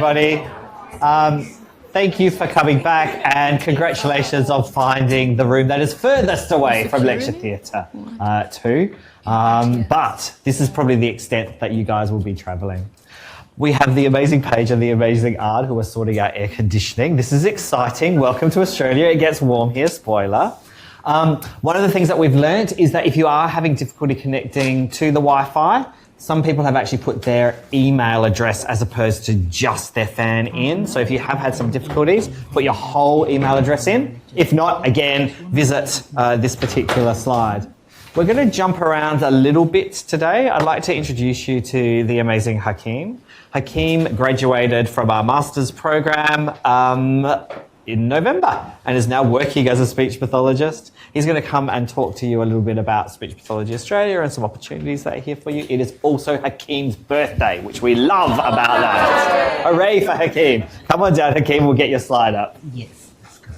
Everybody, thank you for coming back and congratulations on finding the room that is furthest away from Lecture Theatre 2. But this is probably the extent that you guys will be travelling. We have the amazing Paige and the amazing Ard who are sorting out air conditioning. This is exciting. Welcome to Australia. It gets warm here, spoiler. One of the things that we've learnt is that if you are having difficulty connecting to the Wi-Fi, some people have actually put their email address as opposed to just their fan in. So if you have had some difficulties, put your whole email address in. If not, again, visit this particular slide. We're going to jump around a little bit today. I'd like to introduce you to the amazing Hakeem. Hakeem graduated from our master's program in November and is now working as a speech pathologist. He's going to come and talk to you a little bit about Speech Pathology Australia and some opportunities that are here for you. It is also Hakeem's birthday, which we love about that. Hooray for Hakeem. Come on down, Hakeem, we'll get your slide up. Yes, let's go.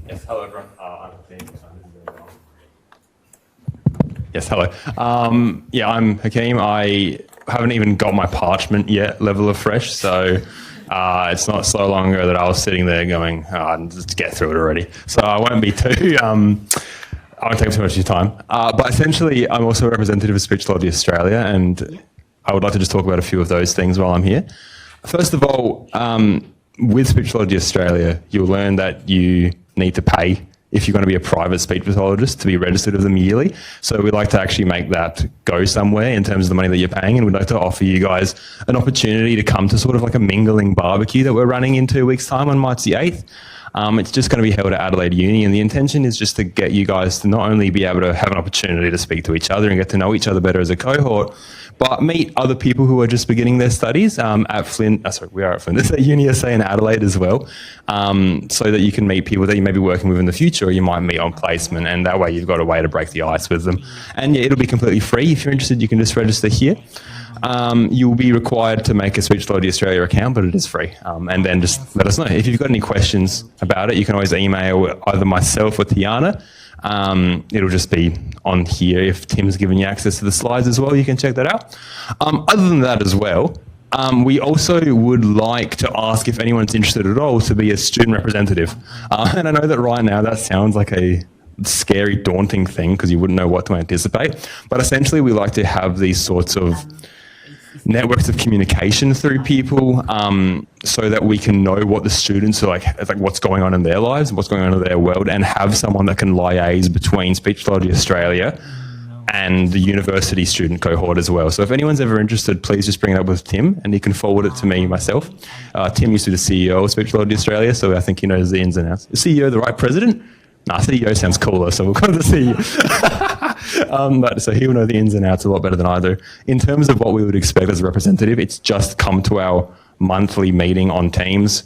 Yes, hello everyone. I'm Hakeem. Yes, hello. I'm Hakeem. I haven't even got my parchment yet level of fresh, so it's not so long ago that I was sitting there going, just get through it already. So I won't be too, I won't take too much of your time. But essentially, I'm also a representative of Speech Pathology Australia, and I would like to just talk about a few of those things while I'm here. First of all, with Speech Pathology Australia, you'll learn that you need to pay if you're going to be a private speech pathologist to be registered with them yearly. So we'd like to actually make that go somewhere in terms of the money that you're paying, and we'd like to offer you guys an opportunity to come to sort of like a mingling barbecue that we're running in 2 weeks' time on March the 8th. It's just going to be held at Adelaide Uni, and the intention is just to get you guys to not only be able to have an opportunity to speak to each other and get to know each other better as a cohort, but meet other people who are just beginning their studies at Flint. We are at Flint. It's at UniSA in Adelaide as well, so that you can meet people that you may be working with in the future, or you might meet on placement, and that way you've got a way to break the ice with them. And yeah, it'll be completely free. If you're interested, you can just register here. You'll be required to make a Speech Pathology Australia account, but it is free. And then just let us know. If you've got any questions about it, you can always email either myself or Tiana. It'll just be on here. If Tim's given you access to the slides as well, you can check that out. Other than that as well, we also would like to ask if anyone's interested at all to be a student representative. And I know that right now that sounds like a scary, daunting thing because you wouldn't know what to anticipate. But essentially, we like to have these sorts of networks of communication through people, so that we can know what the students are like what's going on in their lives, what's going on in their world, and have someone that can liaise between Speech Pathology Australia and the university student cohort as well. So if anyone's ever interested, please just bring it up with Tim, and he can forward it to me myself. Tim used to be the CEO of Speech Pathology Australia, so I think he knows the ins and outs. Is CEO the right president? Nah, CEO sounds cooler, so we'll go to the CEO. But so he'll know the ins and outs a lot better than I do. In terms of what we would expect as a representative, it's just come to our monthly meeting on Teams,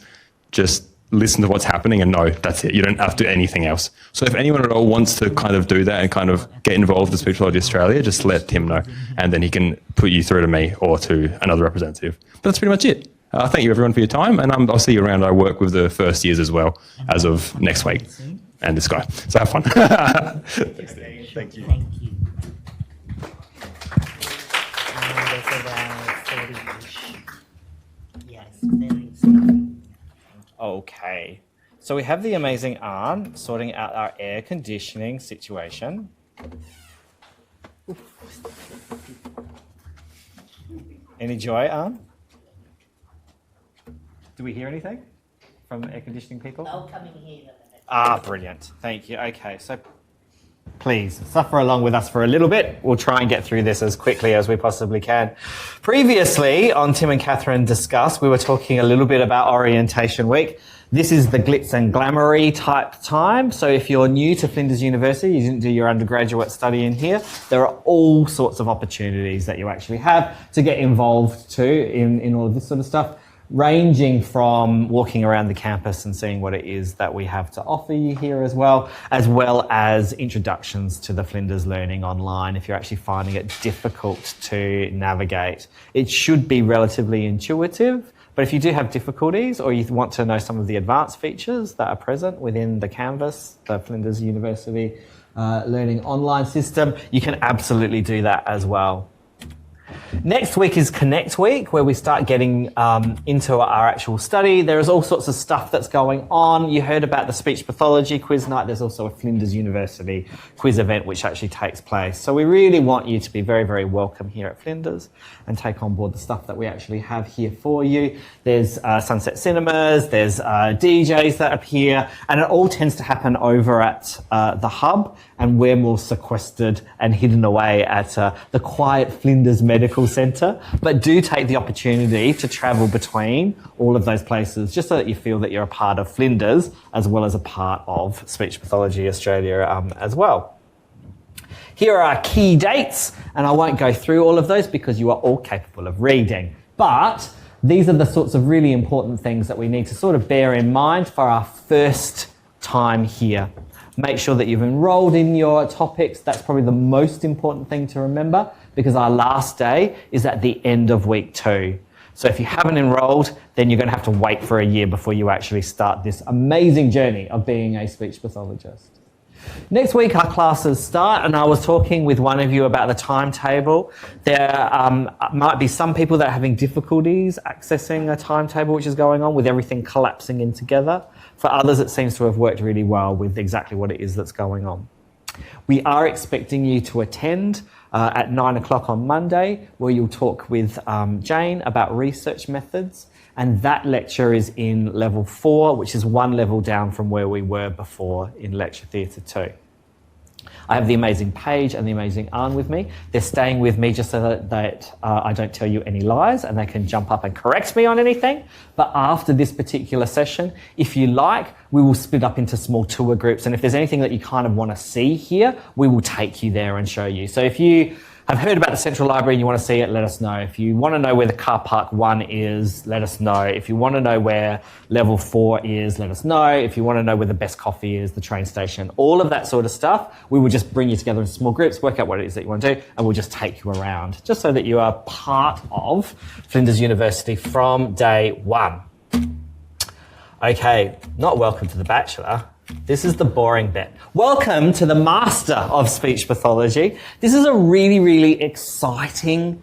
just listen to what's happening and know that's it. You don't have to do anything else. So if anyone at all wants to kind of do that and kind of get involved with Speech Pathology Australia, just let Tim know, and then he can put you through to me or to another representative. But that's pretty much it. Thank you everyone for your time, and I'll see you around. I work with the first years as well as of next week. And this guy. So have fun. Thanks, Dave. Thank you. Thank you. There's about 40-ish. Yes, very exciting. Okay, so we have the amazing Arn sorting out our air conditioning situation. Any joy, Arn? Do we hear anything from air conditioning people? No coming here. Brilliant. Thank you. Okay, so please suffer along with us for a little bit. We'll try and get through this as quickly as we possibly can. Previously, on Tim and Catherine Discuss, we were talking a little bit about Orientation Week. This is the glitz and glamoury type time. So if you're new to Flinders University, you didn't do your undergraduate study in here, there are all sorts of opportunities that you actually have to get involved too in all of this sort of stuff, ranging from walking around the campus and seeing what it is that we have to offer you here as well as introductions to the Flinders Learning Online if you're actually finding it difficult to navigate. It should be relatively intuitive, but if you do have difficulties or you want to know some of the advanced features that are present within the Canvas, the Flinders University learning online system, you can absolutely do that as well. Next week is Connect Week, where we start getting into our actual study. There is all sorts of stuff that's going on. You heard about the speech pathology quiz night. There's also a Flinders University quiz event which actually takes place. So we really want you to be very, very welcome here at Flinders and take on board the stuff that we actually have here for you. There's Sunset Cinemas, there's DJs that appear, and it all tends to happen over at the Hub, and we're more sequestered and hidden away at the quiet Flinders Medical Centre. But do take the opportunity to travel between all of those places just so that you feel that you're a part of Flinders as well as a part of Speech Pathology Australia as well. Here are our key dates, and I won't go through all of those because you are all capable of reading. But these are the sorts of really important things that we need to sort of bear in mind for our first time here. Make sure that you've enrolled in your topics. That's probably the most important thing to remember, because our last day is at the end of week 2. So if you haven't enrolled, then you're going to have to wait for a year before you actually start this amazing journey of being a speech pathologist. Next week our classes start, and I was talking with one of you about the timetable. There might be some people that are having difficulties accessing a timetable which is going on with everything collapsing in together. For others, it seems to have worked really well with exactly what it is that's going on. We are expecting you to attend at 9 o'clock on Monday, where you'll talk with Jane about research methods. And that lecture is in level 4, which is one level down from where we were before in Lecture Theatre 2. I have the amazing Paige and the amazing Anne with me. They're staying with me just so that I don't tell you any lies and they can jump up and correct me on anything. But after this particular session, if you like, we will split up into small tour groups. And if there's anything that you kind of want to see here, we will take you there and show you. So if you have heard about the Central Library and you want to see it, let us know. If you want to know where the car park 1 is, let us know. If you want to know where level 4 is, let us know. If you want to know where the best coffee is, the train station, all of that sort of stuff, we will just bring you together in small groups, work out what it is that you want to do, and we'll just take you around, just so that you are part of Flinders University from day 1. Okay, not welcome to the Bachelor. This is the boring bit. Welcome to the Master of Speech Pathology. This is a really, really exciting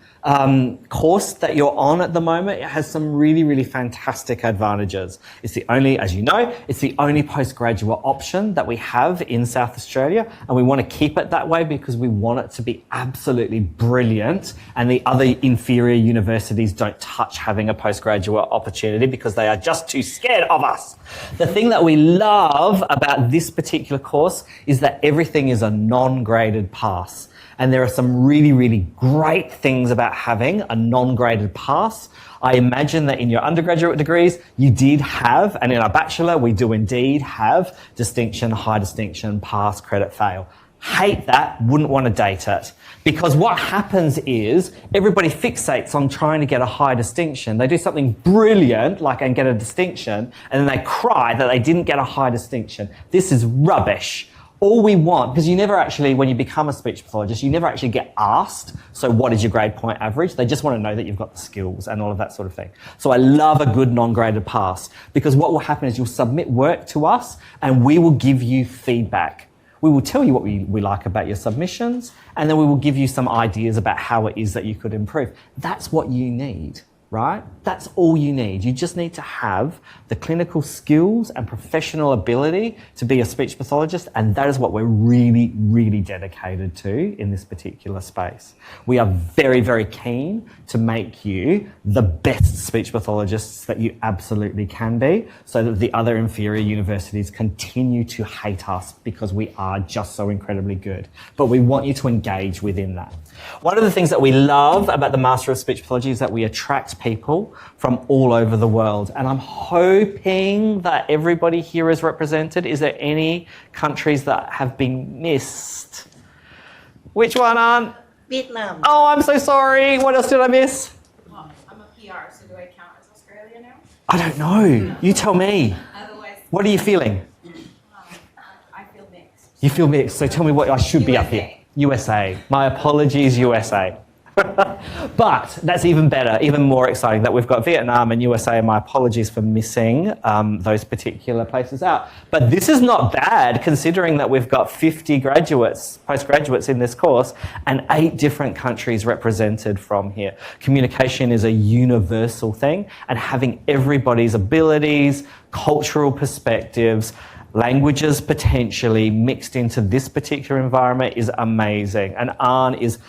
course that you're on at the moment. It has some really, really fantastic advantages. It's the only, as you know, it's the only postgraduate option that we have in South Australia, and we want to keep it that way because we want it to be absolutely brilliant, and the other inferior universities don't touch having a postgraduate opportunity because they are just too scared of us. The thing that we love about this particular course is that everything is a non-graded pass. And there are some really, really great things about having a non-graded pass. I imagine that in your undergraduate degrees, you did have, and in our bachelor, we do indeed have distinction, high distinction, pass, credit, fail. Hate that, wouldn't want to date it. Because what happens is everybody fixates on trying to get a high distinction. They do something brilliant, like and get a distinction, and then they cry that they didn't get a high distinction. This is rubbish. All we want, because you never actually, when you become a speech pathologist, you never actually get asked, so what is your grade point average? They just want to know that you've got the skills and all of that sort of thing. So I love a good non-graded pass, because what will happen is you'll submit work to us and we will give you feedback. We will tell you what we like about your submissions, and then we will give you some ideas about how it is that you could improve. That's what you need, right? That's all you need. You just need to have the clinical skills and professional ability to be a speech pathologist, and that is what we're really, really dedicated to in this particular space. We are very, very keen to make you the best speech pathologists that you absolutely can be, so that the other inferior universities continue to hate us because we are just so incredibly good. But we want you to engage within that. One of the things that we love about the Master of Speech Pathology is that we attract people from all over the world. And I'm hoping that everybody here is represented. Is there any countries that have been missed? Which one, Aunt? Vietnam. Oh, I'm so sorry. What else did I miss? Well, I'm a PR, so do I count as Australia now? I don't know. You tell me. Otherwise, What are you feeling? I feel mixed. You feel mixed. So tell me what I should be up here. USA. My apologies, USA. But that's even better, even more exciting that we've got Vietnam and USA, and my apologies for missing those particular places out. But this is not bad considering that we've got 50 graduates, postgraduates in this course, and 8 different countries represented from here. Communication is a universal thing, and having everybody's abilities, cultural perspectives, languages potentially mixed into this particular environment is amazing. And Arn is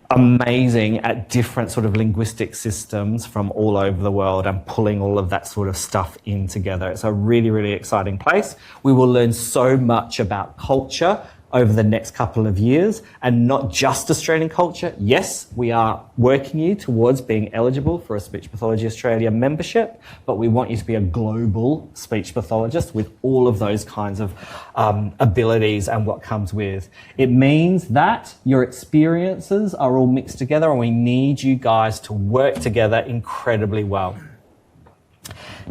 amazing at different sort of linguistic systems from all over the world and pulling all of that sort of stuff in together. It's a really, really exciting place. We will learn so much about culture over the next couple of years, and not just Australian culture. Yes, we are working you towards being eligible for a Speech Pathology Australia membership, but we want you to be a global speech pathologist with all of those kinds of abilities and what comes with. It means that your experiences are all mixed together, and we need you guys to work together incredibly well.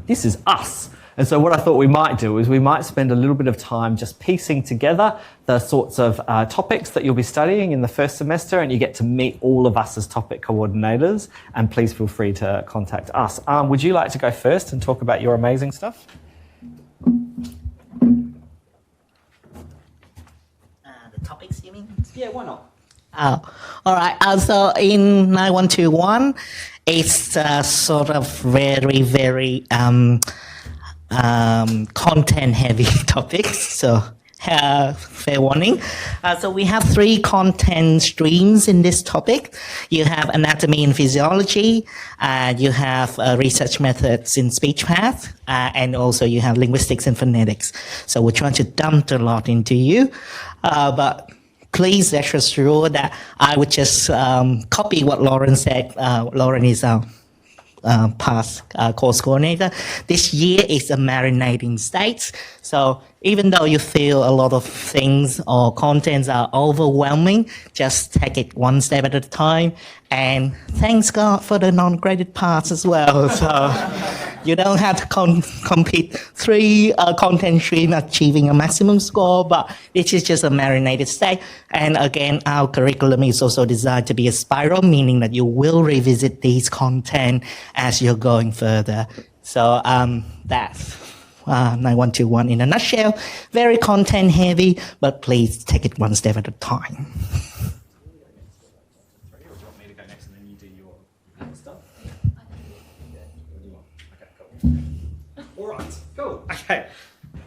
This is us. And so what I thought we might do is we might spend a little bit of time just piecing together the sorts of topics that you'll be studying in the first semester, and you get to meet all of us as topic coordinators, and please feel free to contact us. Would you like to go first and talk about your amazing stuff? The topics, you mean? Yeah, why not? Oh, all right. So in 9121, it's sort of very, very content-heavy topics. So fair warning. So we have 3 content streams in this topic. You have anatomy and physiology, you have research methods in speech path, and also you have linguistics and phonetics. So we're trying to dump a lot into you, but please rest assured that I would just copy what Lauren said. Lauren is our past course coordinator. This year is a marinating state. So even though you feel a lot of things or contents are overwhelming, just take it one step at a time. And thanks God for the non-graded parts as well. So you don't have to compete 3 content streams achieving a maximum score, but this is just a marinated state. And again, our curriculum is also designed to be a spiral, meaning that you will revisit these content as you're going further. So that's 9121 in a nutshell. Very content heavy, but please take it one step at a time. All right, cool. Okay,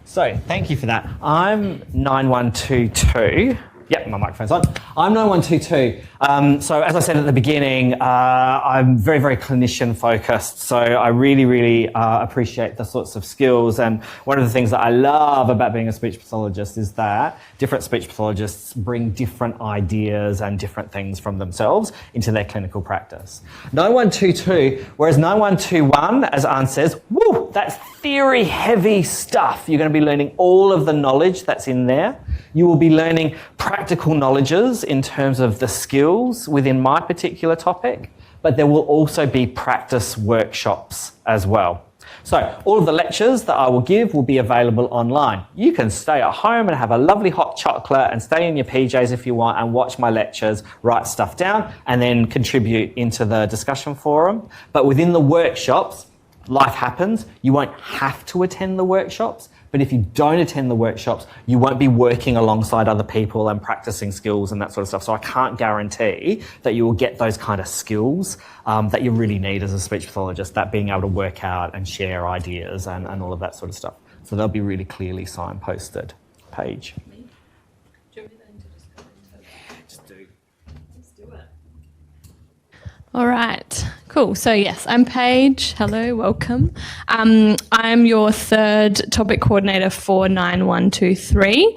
so thank you for that. I'm 9122. Yep, my microphone's on. I'm 9122. So as I said at the beginning, I'm very, very clinician focused. So I really, really appreciate the sorts of skills. And one of the things that I love about being a speech pathologist is that different speech pathologists bring different ideas and different things from themselves into their clinical practice. 9122, whereas 9121, as Anne says, woo, that's theory heavy stuff. You're going to be learning all of the knowledge that's in there. You will be learning practical knowledges in terms of the skills within my particular topic, but there will also be practice workshops as well. So all of the lectures that I will give will be available online. You can stay at home and have a lovely hot chocolate and stay in your PJs if you want and watch my lectures, write stuff down, and then contribute into the discussion forum. But within the workshops, life happens. You won't have to attend the workshops, but if you don't attend the workshops, you won't be working alongside other people and practicing skills and that sort of stuff. So I can't guarantee that you will get those kind of skills that you really need as a speech pathologist, that being able to work out and share ideas and all of that sort of stuff. So they'll be really clearly signposted. Paige. Just do. Let's do it. All right, cool. So yes, I'm Paige. Hello, welcome. I'm your 3rd topic coordinator for 9123.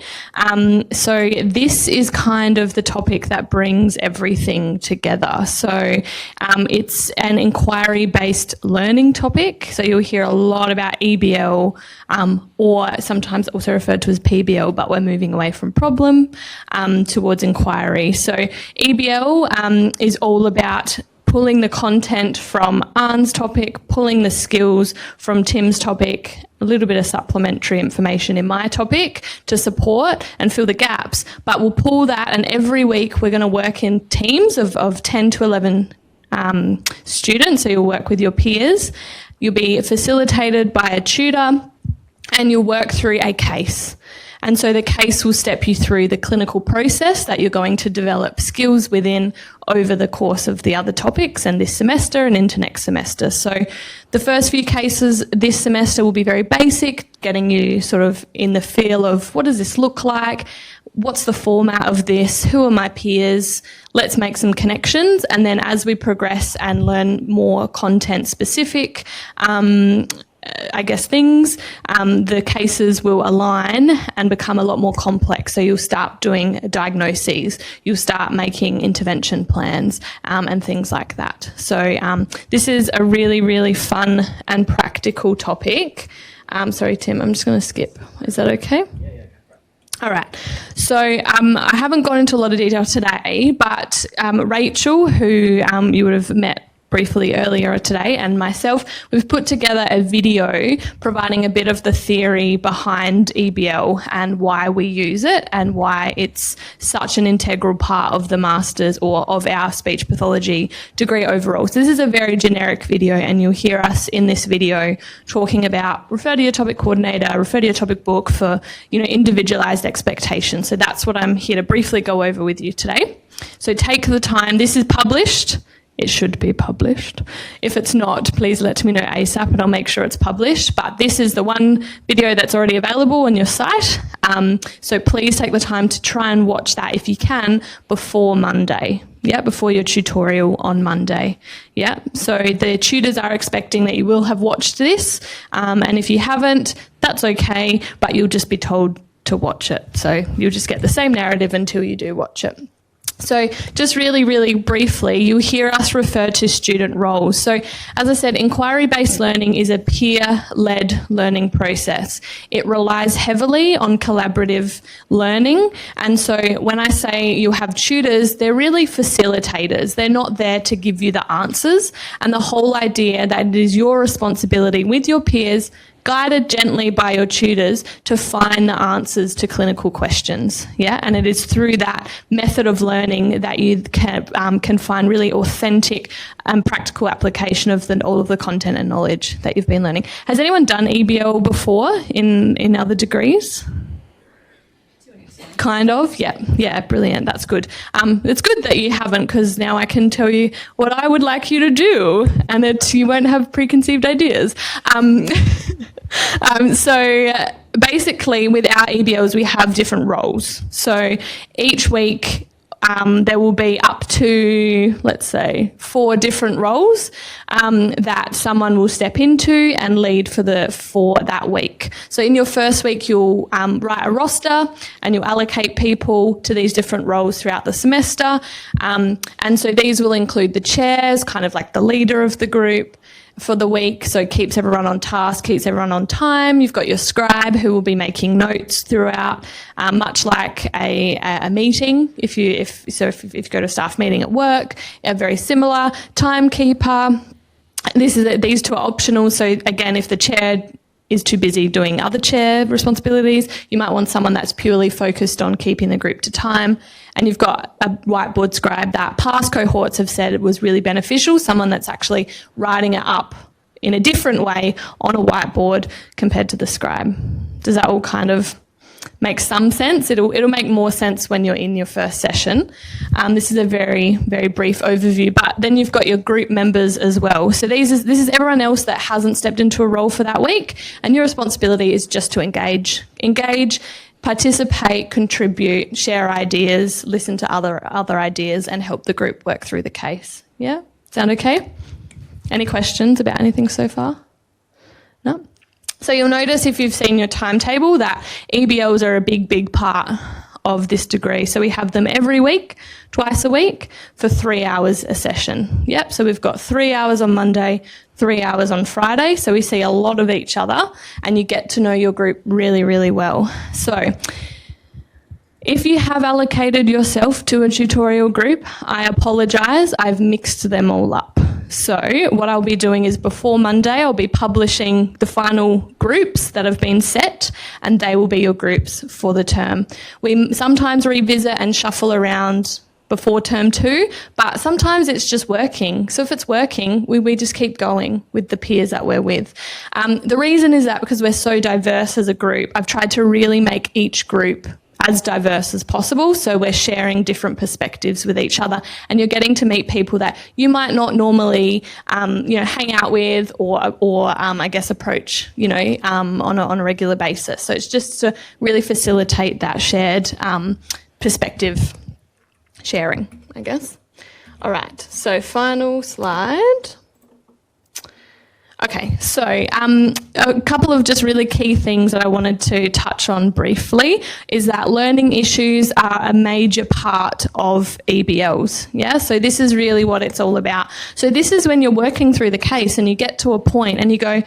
So this is kind of the topic that brings everything together. So it's an inquiry-based learning topic. So you'll hear a lot about EBL, or sometimes also referred to as PBL, but we're moving away from problem towards inquiry. So EBL is all about pulling the content from Arne's topic, pulling the skills from Tim's topic, a little bit of supplementary information in my topic to support and fill the gaps. But we'll pull that, and every week we're going to work in teams of 10 to 11 student, so you'll work with your peers. You'll be facilitated by a tutor, and you'll work through a case. And so the case will step you through the clinical process that you're going to develop skills within over the course of the other topics and this semester and into next semester. So the first few cases this semester will be very basic, getting you sort of in the feel of what does this look like? What's the format of this? Who are my peers? Let's make some connections. And then as we progress and learn more content specific, things, the cases will align and become a lot more complex. So you'll start doing diagnoses, you'll start making intervention plans, and things like that. So this is a really, really fun and practical topic. Sorry, Tim, I'm just going to skip. Is that okay? All right. So I haven't gone into a lot of detail today, but Rachel, who you would have met briefly earlier today, and myself, we've put together a video providing a bit of the theory behind EBL and why we use it and why it's such an integral part of the master's or of our speech pathology degree overall. So this is a very generic video, and you'll hear us in this video talking about refer to your topic coordinator, refer to your topic book for, individualized expectations. So that's what I'm here to briefly go over with you today. So take the time. This is published. It should be published. If it's not, please let me know ASAP and I'll make sure it's published. But this is the one video that's already available on your site. So please take the time to try and watch that if you can before Monday. Yeah, before your tutorial on Monday. Yeah, so the tutors are expecting that you will have watched this. And if you haven't, that's okay, but you'll just be told to watch it. So you'll just get the same narrative until you do watch it. So just really, really briefly, you'll hear us refer to student roles. So as I said, inquiry-based learning is a peer-led learning process. It relies heavily on collaborative learning. And so when I say you'll have tutors, they're really facilitators. They're not there to give you the answers. And the whole idea that it is your responsibility with your peers, guided gently by your tutors, to find the answers to clinical questions. Yeah, and it is through that method of learning that you can find really authentic and practical application of all of the content and knowledge that you've been learning. Has anyone done EBL before in other degrees? Kind of, yeah, brilliant. That's good. It's good that you haven't, because now I can tell you what I would like you to do, and you won't have preconceived ideas. So basically, with our EBLs, we have different roles. So each week, there will be up to, let's say, 4 different roles that someone will step into and lead for that week. So in your first week, you'll write a roster and you'll allocate people to these different roles throughout the semester. And so these will include the chairs, kind of like the leader of the group for the week, so keeps everyone on task, keeps everyone on time. You've got your scribe who will be making notes throughout, much like a meeting. If you go to a staff meeting at work, very similar. Timekeeper. These two are optional. So again, if the chair is too busy doing other chair responsibilities, you might want someone that's purely focused on keeping the group to time. And you've got a whiteboard scribe that past cohorts have said it was really beneficial, someone that's actually writing it up in a different way on a whiteboard compared to the scribe. Does that all kind of make some sense? It'll make more sense when you're in your first session. This is a very, very brief overview, but then you've got your group members as well. So this is everyone else that hasn't stepped into a role for that week, and your responsibility is just to engage, participate, contribute, share ideas, listen to other ideas, and help the group work through the case. Yeah? Sound okay? Any questions about anything so far? No? So you'll notice if you've seen your timetable that EBLs are a big, big part of this degree. So we have them every week, twice a week, for 3 hours a session. Yep, so we've got 3 hours on Monday, 3 hours on Friday. So we see a lot of each other and you get to know your group really, really well. So if you have allocated yourself to a tutorial group, I apologise, I've mixed them all up. So what I'll be doing is before Monday, I'll be publishing the final groups that have been set, and they will be your groups for the term. We sometimes revisit and shuffle around before term 2, but sometimes it's just working. So if it's working, we just keep going with the peers that we're with. The reason is that because we're so diverse as a group, I've tried to really make each group as diverse as possible. So we're sharing different perspectives with each other, and you're getting to meet people that you might not normally, hang out with or I guess approach, on a regular basis. So it's just to really facilitate that shared perspective sharing, I guess. All right. So final slide. Okay, so a couple of just really key things that I wanted to touch on briefly is that learning issues are a major part of EBLs, yeah? So this is really what it's all about. So this is when you're working through the case and you get to a point and you go,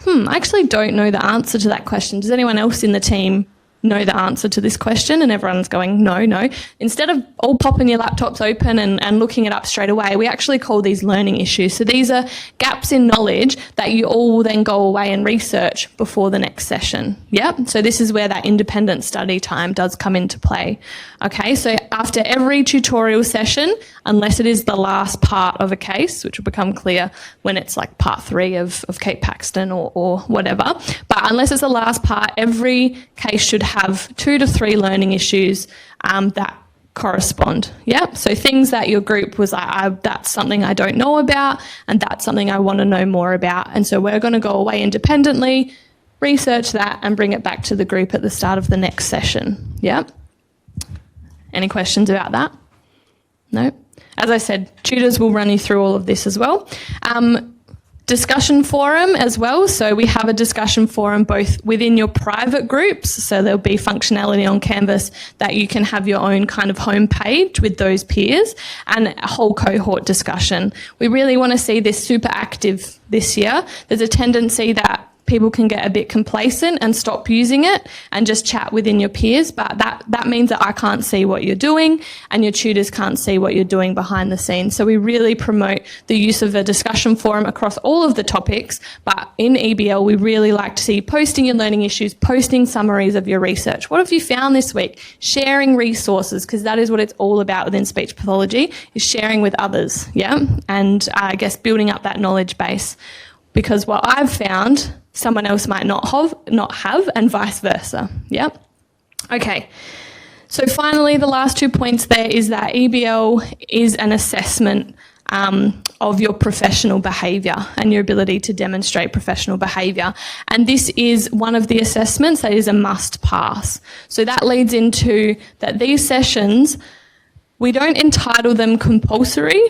I actually don't know the answer to that question. Does anyone else in the team know the answer to this question? And everyone's going, no. Instead of all popping your laptops open and looking it up straight away, we actually call these learning issues. So these are gaps in knowledge that you all will then go away and research before the next session. Yep. So this is where that independent study time does come into play. Okay. So after every tutorial session, unless it is the last part of a case, which will become clear when it's like part 3 of Kate Paxton or whatever, but unless it's the last part, every case should have 2 to 3 learning issues that correspond. Yep. So things that your group was like, that's something I don't know about, and that's something I want to know more about. And so we're going to go away independently, research that, and bring it back to the group at the start of the next session. Yep. Any questions about that? No? As I said, tutors will run you through all of this as well. Discussion forum as well. So we have a discussion forum both within your private groups. So there'll be functionality on Canvas that you can have your own kind of homepage with those peers, and a whole cohort discussion. We really want to see this super active this year. There's a tendency that people can get a bit complacent and stop using it and just chat within your peers, but that means that I can't see what you're doing and your tutors can't see what you're doing behind the scenes. So we really promote the use of a discussion forum across all of the topics, but in EBL we really like to see you posting your learning issues, posting summaries of your research. What have you found this week? Sharing resources, because that is what it's all about within speech pathology, is sharing with others, yeah? And I guess building up that knowledge base, because what I've found someone else might not have, and vice versa. Yep. Okay. So finally, the last 2 points there is that EBL is an assessment of your professional behaviour and your ability to demonstrate professional behaviour. And this is one of the assessments that is a must pass. So that leads into that these sessions, we don't entitle them compulsory,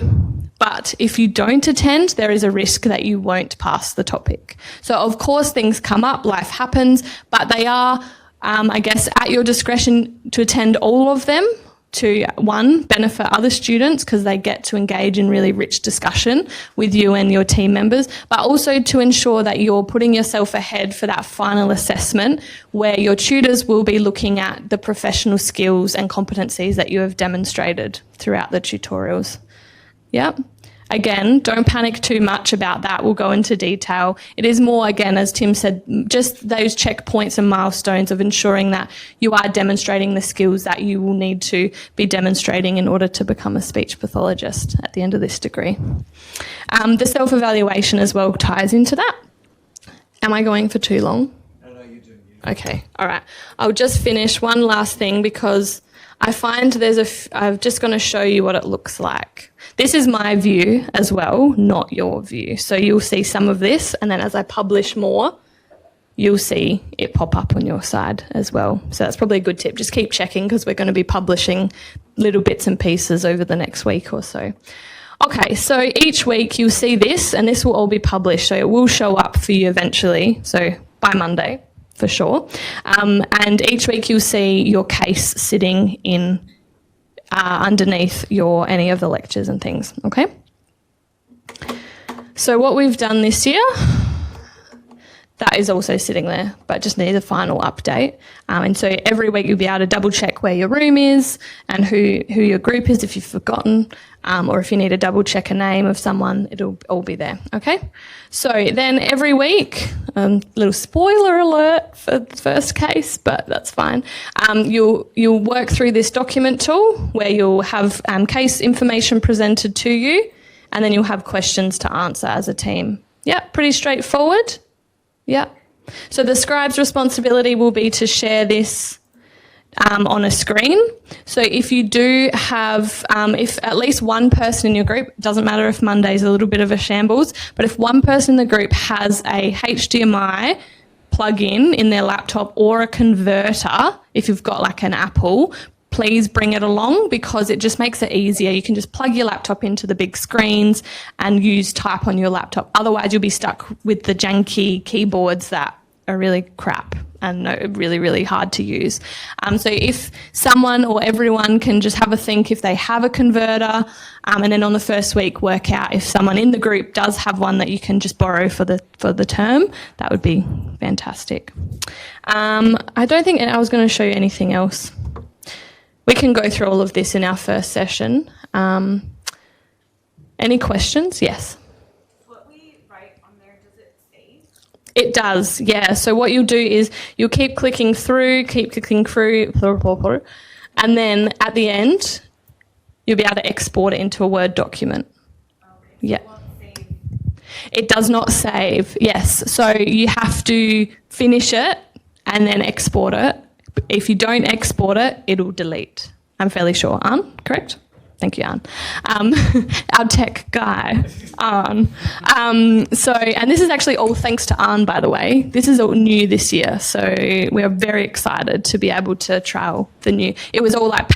but if you don't attend, there is a risk that you won't pass the topic. So of course things come up, life happens, but they are, I guess, at your discretion to attend all of them to, one, benefit other students because they get to engage in really rich discussion with you and your team members, but also to ensure that you're putting yourself ahead for that final assessment where your tutors will be looking at the professional skills and competencies that you have demonstrated throughout the tutorials. Yep. Again, don't panic too much about that. We'll go into detail. It is more, again, as Tim said, just those checkpoints and milestones of ensuring that you are demonstrating the skills that you will need to be demonstrating in order to become a speech pathologist at the end of this degree. The self-evaluation as well ties into that. Am I going for too long? No, you're doing it. Okay, all right. I'll just finish one last thing because I find I'm just going to show you what it looks like. This is my view as well, not your view. So you'll see some of this, and then as I publish more, you'll see it pop up on your side as well. So that's probably a good tip. Just keep checking because we're going to be publishing little bits and pieces over the next week or so. Okay, so each week you'll see this, and this will all be published. So it will show up for you eventually, so by Monday for sure. And each week you'll see your case sitting in underneath any of the lectures and things, okay? So what we've done this year, that is also sitting there, but just needs a final update. And so every week you'll be able to double check where your room is and who your group is if you've forgotten, or if you need to double check a name of someone, it'll all be there. Okay. So then every week, little spoiler alert for the first case, but that's fine. You'll work through this document tool where you'll have case information presented to you, and then you'll have questions to answer as a team. Yeah, pretty straightforward. Yeah. So the scribe's responsibility will be to share this on a screen. So if you do have, if at least one person in your group, doesn't matter if Monday's a little bit of a shambles, but if one person in the group has a HDMI plug-in in their laptop or a converter, if you've got like an Apple, please bring it along because it just makes it easier. You can just plug your laptop into the big screens and type on your laptop. Otherwise, you'll be stuck with the janky keyboards that are really crap and really, really hard to use. So if someone or everyone can just have a think if they have a converter, and then on the first week work out if someone in the group does have one that you can just borrow for the term, that would be fantastic. I don't think I was going to show you anything else. We can go through all of this in our first session. Any questions? Yes. What we write on there, does it save? It does, yeah. So what you'll do is you'll keep clicking through, and then at the end, you'll be able to export it into a Word document. Okay. Yeah. It won't save. It does not save, yes. So you have to finish it and then export it. If you don't export it, it'll delete. I'm fairly sure. Arn, correct? Thank you, Arn. Our tech guy, Arn. And this is actually all thanks to Arn, by the way. This is all new this year, so we're very excited to be able to trial the new. It was all like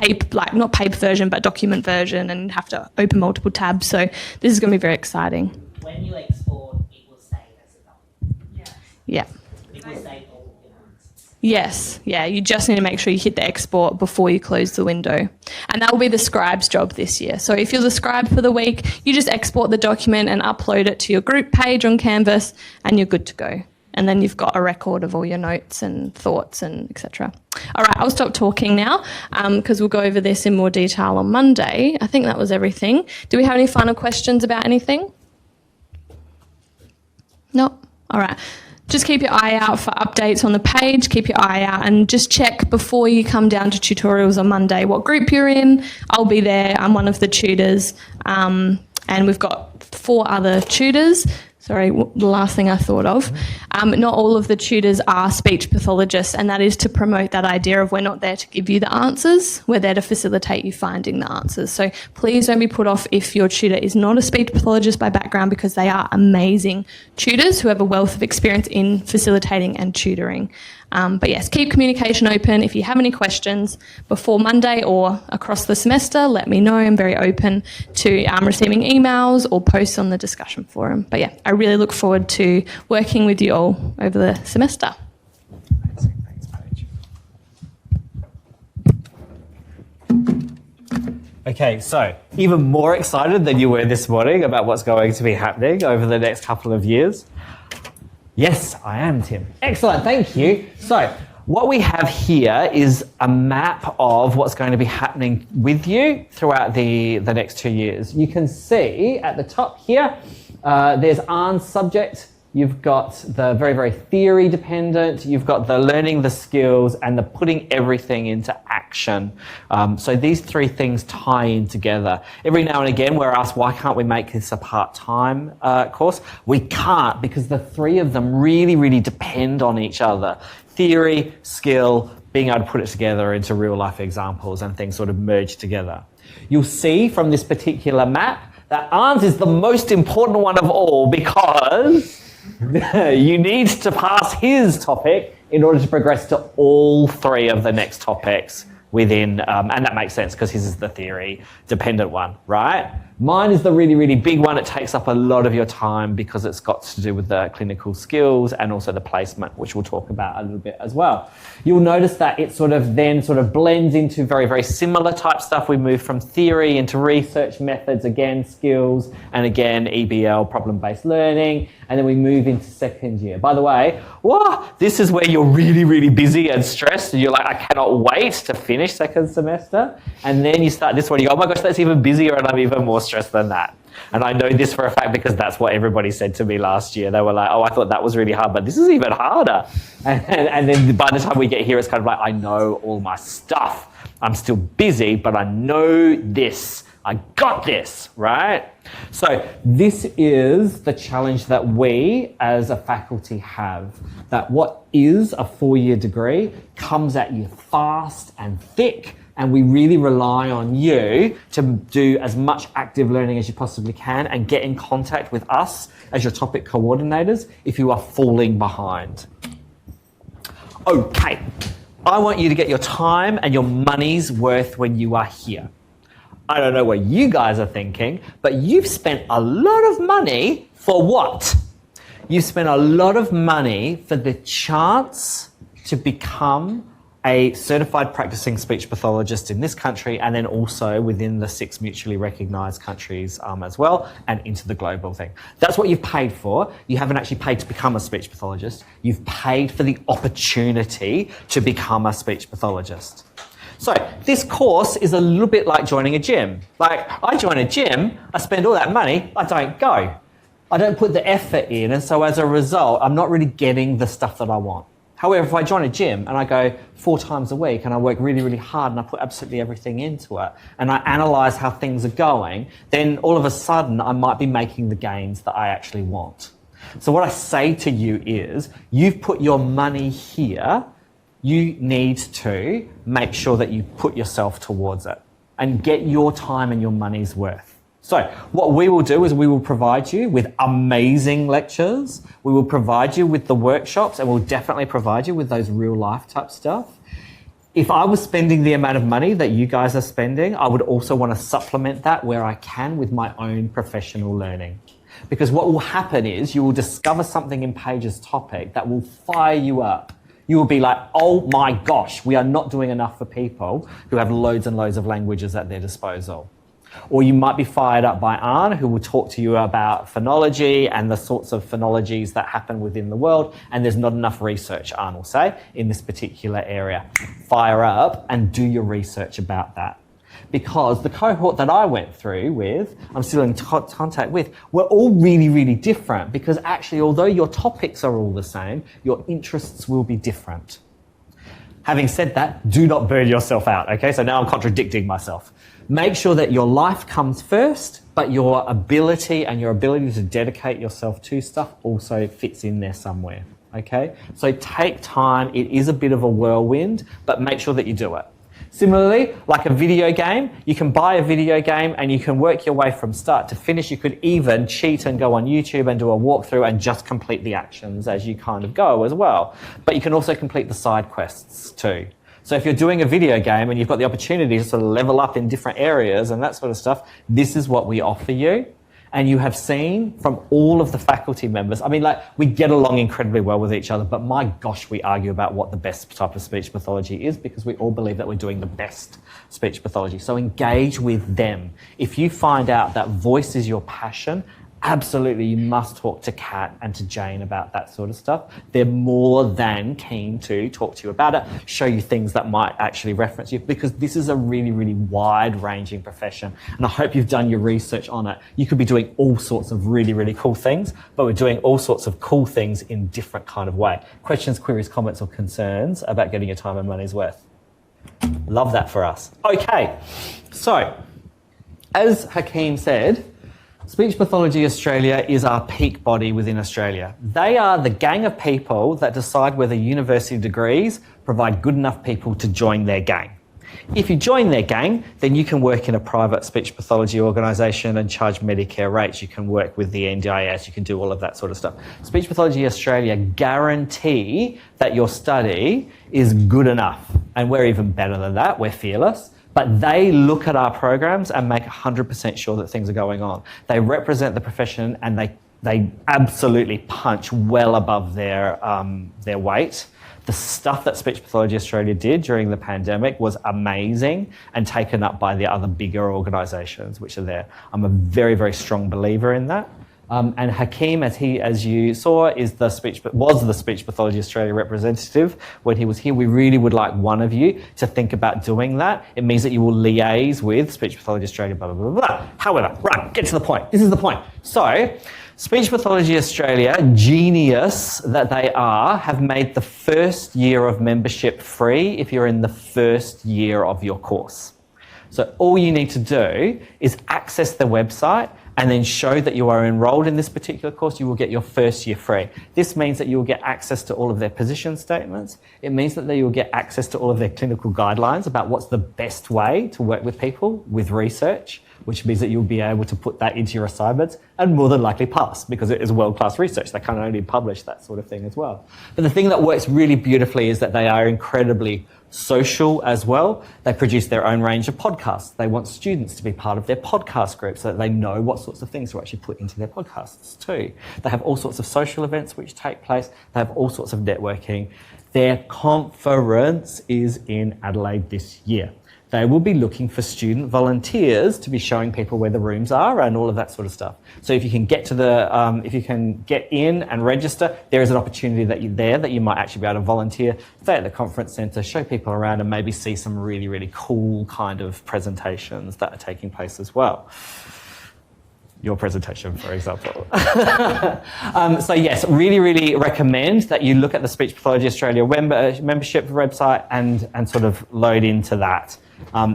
not paper version, but document version, and have to open multiple tabs. So this is going to be very exciting. When you export, it will save as a document. Yeah. It will save all your answers. Yes, yeah, you just need to make sure you hit the export before you close the window. And that will be the scribe's job this year. So if you're the scribe for the week, you just export the document and upload it to your group page on Canvas and you're good to go. And then you've got a record of all your notes and thoughts and etc. All right, I'll stop talking now because we'll go over this in more detail on Monday. I think that was everything. Do we have any final questions about anything? No? All right. Just keep your eye out for updates on the page, keep your eye out and just check before you come down to tutorials on Monday what group you're in. I'll be there, I'm one of the tutors, and we've got 4 other tutors. Sorry, the last thing I thought of. Not all of the tutors are speech pathologists, and that is to promote that idea of we're not there to give you the answers, we're there to facilitate you finding the answers. So please don't be put off if your tutor is not a speech pathologist by background because they are amazing tutors who have a wealth of experience in facilitating and tutoring. But yes, keep communication open. If you have any questions before Monday or across the semester, let me know. I'm very open to receiving emails or posts on the discussion forum. But yeah, I really look forward to working with you all over the semester. Thanks, Paige. Okay, so even more excited than you were this morning about what's going to be happening over the next couple of years. Yes, I am, Tim. Excellent, thank you. So what we have here is a map of what's going to be happening with you throughout the next 2 years. You can see at the top here, there's Arn's subject. You've got the very, very theory dependent. You've got the learning the skills and the putting everything into action. So these 3 things tie in together. Every now and again, we're asked, why can't we make this a part-time course? We can't because the 3 of them really, really depend on each other. Theory, skill, being able to put it together into real-life examples and things sort of merge together. You'll see from this particular map that Arn's is the most important one of all because you need to pass his topic in order to progress to all 3 of the next topics within, and that makes sense because his is the theory dependent one, right? Mine is the really, really big one. It takes up a lot of your time because it's got to do with the clinical skills and also the placement, which we'll talk about a little bit as well. You'll notice that it sort of blends into very, very similar type stuff. We move from theory into research methods, again, skills, and again, EBL, problem-based learning, and then we move into second year. By the way, this is where you're really, really busy and stressed, and you're like, I cannot wait to finish second semester. And then you start this one, you go, oh my gosh, that's even busier, and I'm even more stressed than that. And I know this for a fact because that's what everybody said to me last year. They were like, oh, I thought that was really hard, but this is even harder. And then by the time we get here, it's kind of like, I know all my stuff. I'm still busy, but I know this. I got this, right? So this is the challenge that we as a faculty have, that what is a 4-year degree comes at you fast and thick, and we really rely on you to do as much active learning as you possibly can and get in contact with us as your topic coordinators if you are falling behind. Okay, I want you to get your time and your money's worth when you are here. I don't know what you guys are thinking, but you've spent a lot of money for what? You've spent a lot of money for the chance to become a certified practicing speech pathologist in this country, and then also within the 6 mutually recognised countries as well, and into the global thing. That's what you've paid for. You haven't actually paid to become a speech pathologist. You've paid for the opportunity to become a speech pathologist. So this course is a little bit like joining a gym. Like, I join a gym, I spend all that money, I don't go. I don't put the effort in, and so as a result, I'm not really getting the stuff that I want. However, if I join a gym and I go 4 times a week and I work really, really hard and I put absolutely everything into it and I analyse how things are going, then all of a sudden I might be making the gains that I actually want. So what I say to you is, you've put your money here, you need to make sure that you put yourself towards it and get your time and your money's worth. So what we will do is we will provide you with amazing lectures. We will provide you with the workshops, and we'll definitely provide you with those real life type stuff. If I was spending the amount of money that you guys are spending, I would also want to supplement that where I can with my own professional learning. Because what will happen is you will discover something in Paige's topic that will fire you up. You will be like, oh my gosh, we are not doing enough for people who have loads and loads of languages at their disposal. Or you might be fired up by Arne, who will talk to you about phonology and the sorts of phonologies that happen within the world, and there's not enough research, Arne will say, in this particular area. Fire up and do your research about that. Because the cohort that I went through with, I'm still in contact with, were all really, really different, because actually, although your topics are all the same, your interests will be different. Having said that, do not burn yourself out, okay? So now I'm contradicting myself. Make sure that your life comes first, but your ability to dedicate yourself to stuff also fits in there somewhere, okay? So take time. It is a bit of a whirlwind, but make sure that you do it. Similarly, like a video game, you can buy a video game and you can work your way from start to finish. You could even cheat and go on YouTube and do a walkthrough and just complete the actions as you kind of go as well. But you can also complete the side quests too. So if you're doing a video game and you've got the opportunity to sort of level up in different areas and that sort of stuff, this is what we offer you. And you have seen from all of the faculty members, I mean, like, we get along incredibly well with each other, but my gosh, we argue about what the best type of speech pathology is, because we all believe that we're doing the best speech pathology. So engage with them. If you find out that voice is your passion, absolutely, you must talk to Kat and to Jane about that sort of stuff. They're more than keen to talk to you about it, show you things that might actually reference you, because this is a really, really wide-ranging profession. And I hope you've done your research on it. You could be doing all sorts of really, really cool things, but we're doing all sorts of cool things in different kind of way. Questions, queries, comments, or concerns about getting your time and money's worth? Love that for us. Okay, so as Hakeem said, Speech Pathology Australia is our peak body within Australia. They are the gang of people that decide whether university degrees provide good enough people to join their gang. If you join their gang, then you can work in a private speech pathology organisation and charge Medicare rates. You can work with the NDIS, you can do all of that sort of stuff. Speech Pathology Australia guarantee that your study is good enough. And we're even better than that, we're fearless. but they look at our programs and make 100% sure that things are going on. They represent the profession and they absolutely punch well above their weight. The stuff that Speech Pathology Australia did during the pandemic was amazing and taken up by the other bigger organisations which are there. I'm a very, very strong believer in that. And Hakeem, as you saw, was the Speech Pathology Australia representative when he was here. We really would like one of you to think about doing that. It means that you will liaise with Speech Pathology Australia, blah, blah, blah, blah. However, right, get to the point. This is the point. So, Speech Pathology Australia, genius that they are, have made the first year of membership free if you're in the first year of your course. So all you need to do is access the website and then show that you are enrolled in this particular course. You will get your first year free. This means that you will get access to all of their position statements. It means that you will get access to all of their clinical guidelines about what's the best way to work with people with research, which means that you'll be able to put that into your assignments and more than likely pass because it is world-class research. They can only publish that sort of thing as well. But the thing that works really beautifully is that they are incredibly social as well. They produce their own range of podcasts. They want students to be part of their podcast group so that they know what sorts of things to actually put into their podcasts too. They have all sorts of social events which take place. They have all sorts of networking. Their conference is in Adelaide this year. They will be looking for student volunteers to be showing people where the rooms are and all of that sort of stuff. So if you can get to if you can get in and register, there is an opportunity that you might actually be able to volunteer, stay at the conference centre, show people around and maybe see some really, really cool kind of presentations that are taking place as well. Your presentation, for example. So yes, really, really recommend that you look at the Speech Pathology Australia membership website and sort of load into that.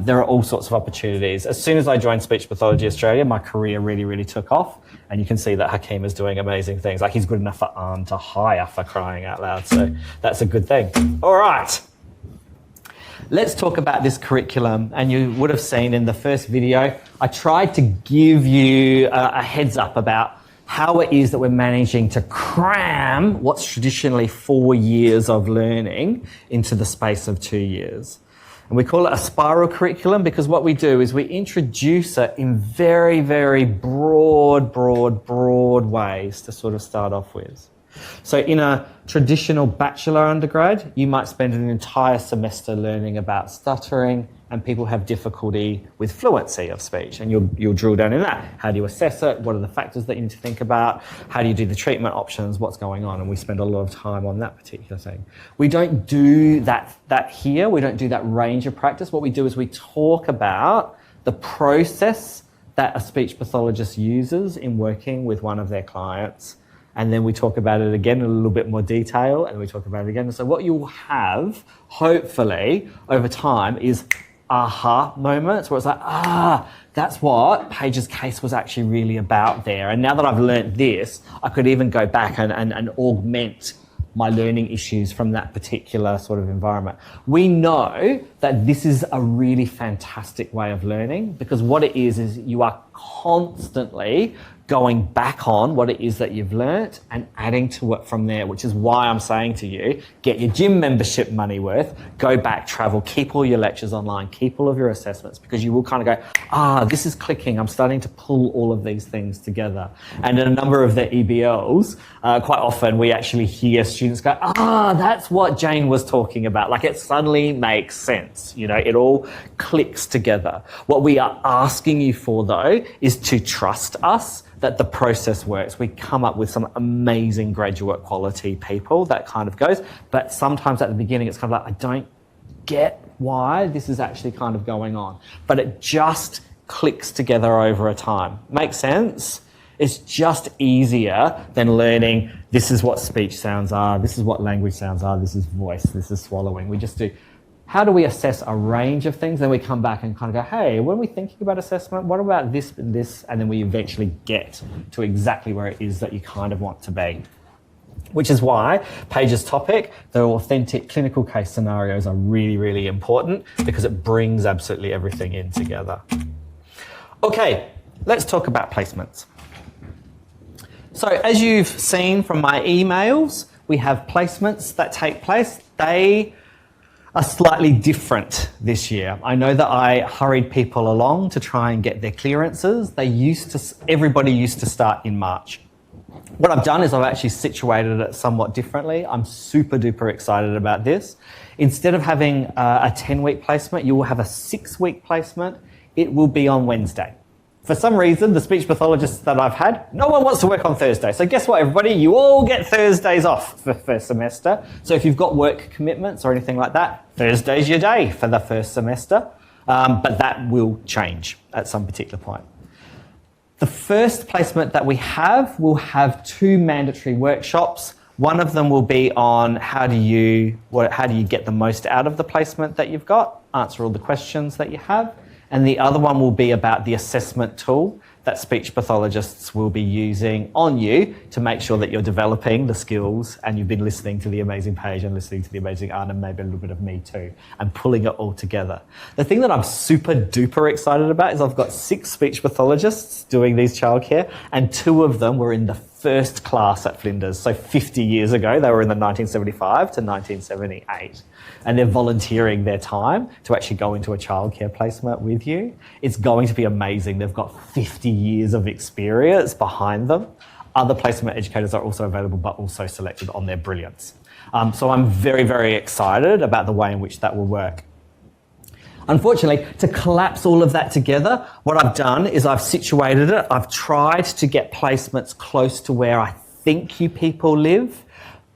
There are all sorts of opportunities. As soon as I joined Speech Pathology Australia, my career really, really took off. And you can see that Hakeem is doing amazing things. Like he's good enough for Arm to hire, for crying out loud. So that's a good thing. All right. Let's talk about this curriculum. And you would have seen in the first video, I tried to give you a heads up about how it is that we're managing to cram what's traditionally 4 years of learning into the space of 2 years. And we call it a spiral curriculum because what we do is we introduce it in very, very broad ways to sort of start off with. So in a traditional bachelor undergrad, you might spend an entire semester learning about stuttering and people have difficulty with fluency of speech and you'll drill down in that. How do you assess it? What are the factors that you need to think about? How do you do the treatment options? What's going on? And we spend a lot of time on that particular thing. We don't do that here. We don't do that range of practice. What we do is we talk about the process that a speech pathologist uses in working with one of their clients. And then we talk about it again in a little bit more detail, and we talk about it again. So what you'll have, hopefully, over time is aha moments where it's like, that's what Paige's case was actually really about there. And now that I've learnt this, I could even go back and augment my learning issues from that particular sort of environment. We know that this is a really fantastic way of learning because what it is you are constantly going back on what it is that you've learnt and adding to it from there, which is why I'm saying to you, get your gym membership money worth, go back, travel, keep all your lectures online, keep all of your assessments, because you will kind of go, this is clicking, I'm starting to pull all of these things together. And in a number of the EBLs, quite often we actually hear students go, that's what Jane was talking about. Like it suddenly makes sense, it all clicks together. What we are asking you for though, is to trust us that the process works. We come up with some amazing graduate quality people that kind of goes, but sometimes at the beginning it's kind of like, I don't get why this is actually kind of going on, but it just clicks together over a time. Makes sense? It's just easier than learning this is what speech sounds are, this is what language sounds are, this is voice, this is swallowing. We just do. How do we assess a range of things? Then we come back and kind of go, hey, when we're thinking about assessment, what about this and this? And then we eventually get to exactly where it is that you kind of want to be. Which is why Paige's topic, the authentic clinical case scenarios, are really, really important because it brings absolutely everything in together. Okay, let's talk about placements. So as you've seen from my emails, we have placements that take place. They are slightly different this year. I know that I hurried people along to try and get their clearances. Everybody used to start in March. What I've done is I've actually situated it somewhat differently. I'm super duper excited about this. Instead of having a 10-week placement, you will have a 6-week placement. It will be on Wednesday. For some reason, the speech pathologists that I've had, no one wants to work on Thursday. So guess what, everybody? You all get Thursdays off for the first semester. So if you've got work commitments or anything like that, Thursday's your day for the first semester. But that will change at some particular point. The first placement that we have will have 2 mandatory workshops. One of them will be on how do you get the most out of the placement that you've got, answer all the questions that you have. And the other one will be about the assessment tool that speech pathologists will be using on you to make sure that you're developing the skills and you've been listening to the amazing Paige and listening to the amazing Anne and maybe a little bit of me too, and pulling it all together. The thing that I'm super duper excited about is I've got 6 speech pathologists doing these childcare, and 2 of them were in the first class at Flinders. So 50 years ago, they were in the 1975 to 1978. And they're volunteering their time to actually go into a childcare placement with you. It's going to be amazing. They've got 50 years of experience behind them. Other placement educators are also available, but also selected on their brilliance. So I'm very, very excited about the way in which that will work. Unfortunately, to collapse all of that together, what I've done is I've situated it. I've tried to get placements close to where I think you people live,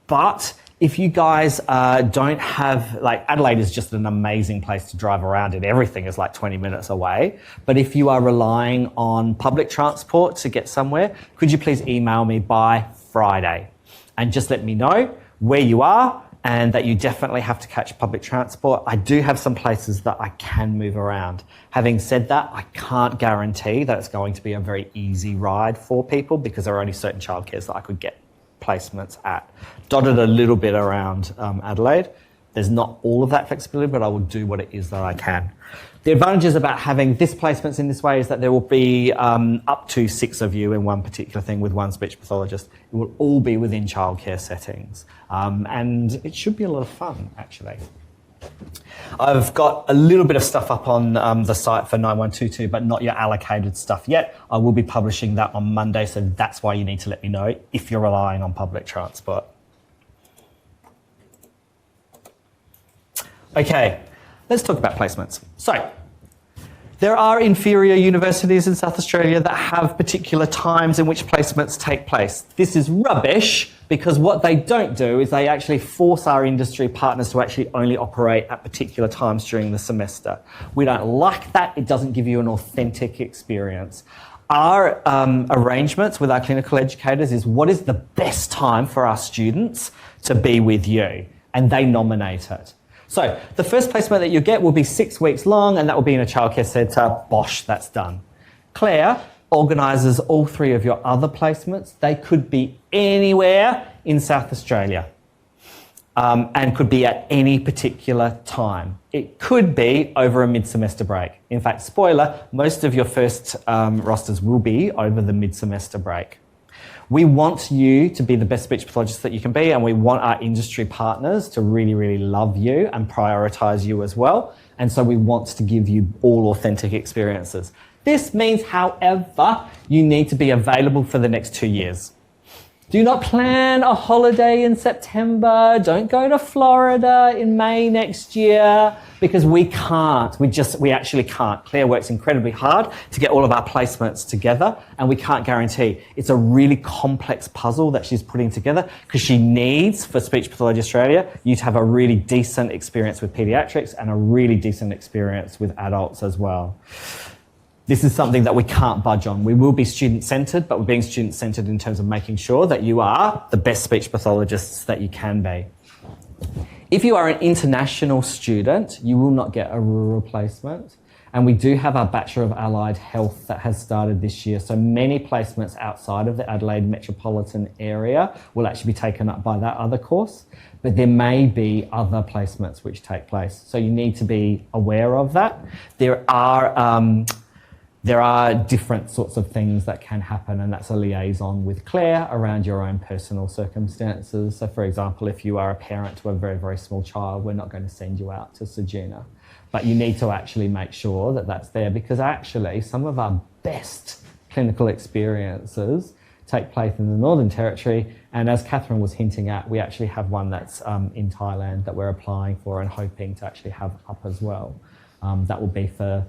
but if you guys don't have, like, Adelaide is just an amazing place to drive around in. Everything is like 20 minutes away. But if you are relying on public transport to get somewhere, could you please email me by Friday and just let me know where you are and that you definitely have to catch public transport. I do have some places that I can move around. Having said that, I can't guarantee that it's going to be a very easy ride for people because there are only certain childcares that I could get placements at. Dotted a little bit around Adelaide. There's not all of that flexibility, but I will do what it is that I can. The advantages about having this placements in this way is that there will be up to 6 of you in one particular thing with one speech pathologist. It will all be within childcare settings. And it should be a lot of fun, actually. I've got a little bit of stuff up on the site for 9122, but not your allocated stuff yet. I will be publishing that on Monday, so that's why you need to let me know if you're relying on public transport. Okay, let's talk about placements. So, there are inferior universities in South Australia that have particular times in which placements take place. This is rubbish because what they don't do is they actually force our industry partners to actually only operate at particular times during the semester. We don't like that. It doesn't give you an authentic experience. Our arrangements with our clinical educators is what is the best time for our students to be with you, and they nominate it. So the first placement that you get will be 6 weeks long, and that will be in a childcare centre. Bosh, that's done. Claire organises all 3 of your other placements. They could be anywhere in South Australia and could be at any particular time. It could be over a mid-semester break. In fact, spoiler, most of your first rosters will be over the mid-semester break. We want you to be the best speech pathologist that you can be, and we want our industry partners to really, really love you and prioritise you as well. And so we want to give you all authentic experiences. This means, however, you need to be available for the next 2 years. Do not plan a holiday in September. Don't go to Florida in May next year because we can't. We actually can't. Claire works incredibly hard to get all of our placements together, and we can't guarantee. It's a really complex puzzle that she's putting together because she needs, for Speech Pathology Australia, you to have a really decent experience with paediatrics and a really decent experience with adults as well. This is something that we can't budge on. We will be student-centred, but we're being student-centred in terms of making sure that you are the best speech pathologists that you can be. If you are an international student, you will not get a rural placement. And we do have our Bachelor of Allied Health that has started this year. So many placements outside of the Adelaide metropolitan area will actually be taken up by that other course. But there may be other placements which take place. So you need to be aware of that. There are there are different sorts of things that can happen, and that's a liaison with Claire around your own personal circumstances. So, for example, if you are a parent to a very, very small child, we're not going to send you out to Ceduna. But you need to actually make sure that that's there, because actually some of our best clinical experiences take place in the Northern Territory. And as Catherine was hinting at, we actually have one that's in Thailand that we're applying for and hoping to actually have up as well. That will be for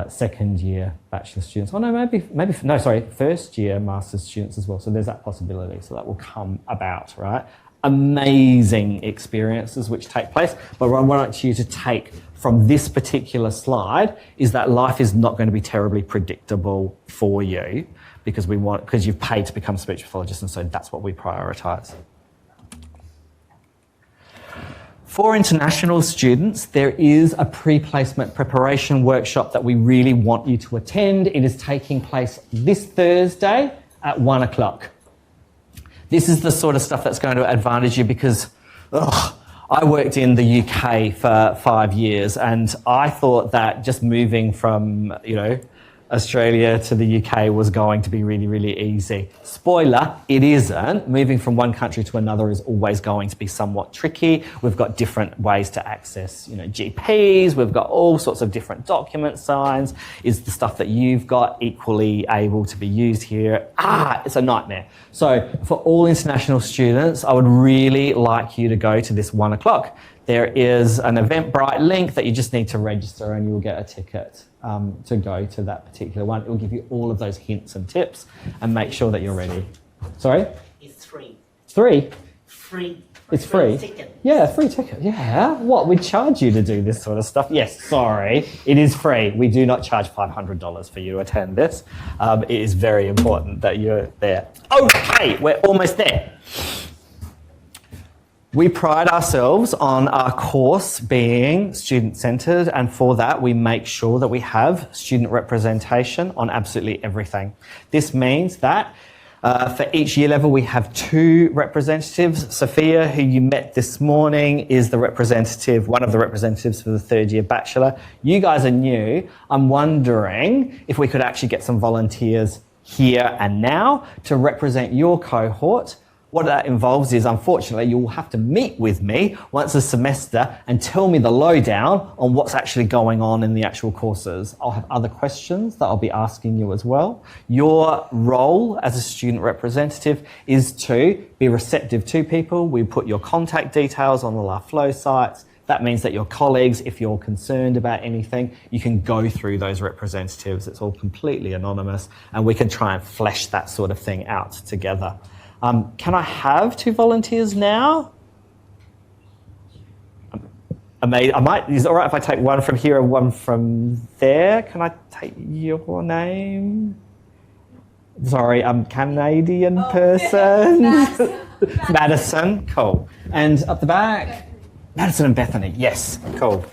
second year bachelor students. Oh no, first year master's students as well. So there's that possibility. So that will come about, right? Amazing experiences which take place. But what I want you to take from this particular slide is that life is not going to be terribly predictable for you, because you've paid to become a speech pathologist, and so that's what we prioritise. For international students, there is a pre-placement preparation workshop that we really want you to attend. It is taking place this Thursday at 1 o'clock. This is the sort of stuff that's going to advantage you, because I worked in the UK for 5 years, and I thought that just moving from, Australia to the UK was going to be really, really easy. Spoiler, it isn't. Moving from one country to another is always going to be somewhat tricky. We've got different ways to access, GPs. We've got all sorts of different document signs. Is the stuff that you've got equally able to be used here? It's a nightmare. So for all international students, I would really like you to go to this 1 o'clock. There is an Eventbrite link that you just need to register, and you'll get a ticket to go to that particular one. It will give you all of those hints and tips, and make sure that you're ready. Sorry? It's free. It's free? Free. It's free? Ticket. Yeah, free ticket. Yeah. What? We charge you to do this sort of stuff? Yes, sorry. It is free. We do not charge $500 for you to attend this. It is very important that you're there. Okay, we're almost there. We pride ourselves on our course being student-centred, and for that we make sure that we have student representation on absolutely everything. This means that for each year level we have 2 representatives. Sophia, who you met this morning, is the representative, one of the representatives for the third year bachelor. You guys are new. I'm wondering if we could actually get some volunteers here and now to represent your cohort. What that involves is, unfortunately, you will have to meet with me once a semester and tell me the lowdown on what's actually going on in the actual courses. I'll have other questions that I'll be asking you as well. Your role as a student representative is to be receptive to people. We put your contact details on all our flow sites. That means that your colleagues, if you're concerned about anything, you can go through those representatives. It's all completely anonymous, and we can try and flesh that sort of thing out together. Can I have 2 volunteers now? Is it all right if I take one from here and one from there? Can I take your name? Sorry, I'm Canadian person. Madison, cool. And up the back? Madison and Bethany, yes, cool.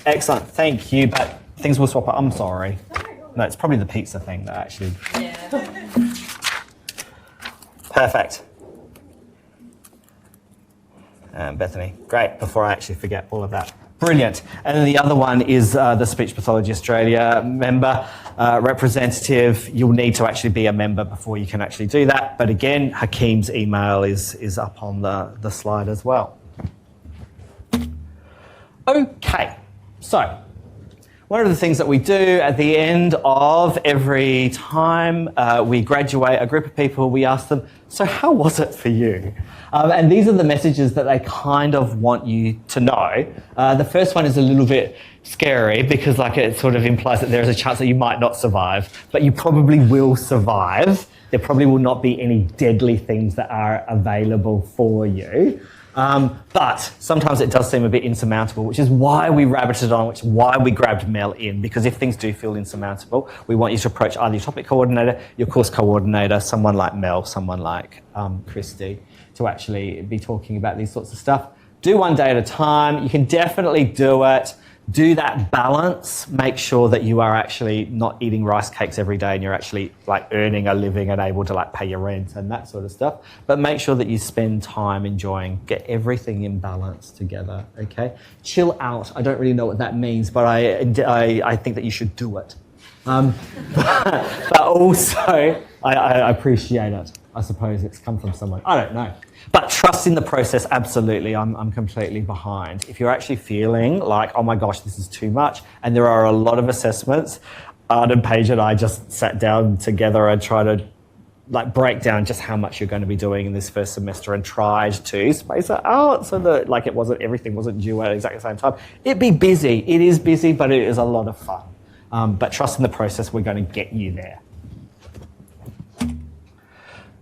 Excellent, thank you, but things will swap up. I'm sorry. No, it's probably the pizza thing that actually... Yeah. Perfect. Bethany, great, before I actually forget all of that. Brilliant. And then the other one is the Speech Pathology Australia member representative. You'll need to actually be a member before you can actually do that. But again, Hakeem's email is up on the slide as well. Okay, so one of the things that we do at the end of every time we graduate a group of people, we ask them, so how was it for you? And these are the messages that they kind of want you to know. The first one is a little bit scary because it sort of implies that there is a chance that you might not survive, but you probably will survive. There probably will not be any deadly things that are available for you. But sometimes it does seem a bit insurmountable, which is why we rabbited on, which is why we grabbed Mel in, because if things do feel insurmountable, we want you to approach either your topic coordinator, your course coordinator, someone like Mel, someone like Christy, to actually be talking about these sorts of stuff. Do one day at a time. You can definitely do it. Do that balance. Make sure that you are actually not eating rice cakes every day and you're actually earning a living and able to pay your rent and that sort of stuff. But make sure that you spend time enjoying, get everything in balance together, okay? Chill out. I don't really know what that means, but I think that you should do it. But also, I appreciate it. I suppose it's come from someone. I don't know. But trust in the process, absolutely. I'm completely behind. If you're actually feeling like, oh my gosh, this is too much, and there are a lot of assessments, Art and Paige and I just sat down together and tried to break down just how much you're going to be doing in this first semester and tried to space it out so that everything wasn't due at exactly the same time. It'd be busy. It is busy, but it is a lot of fun. But trust in the process, we're going to get you there.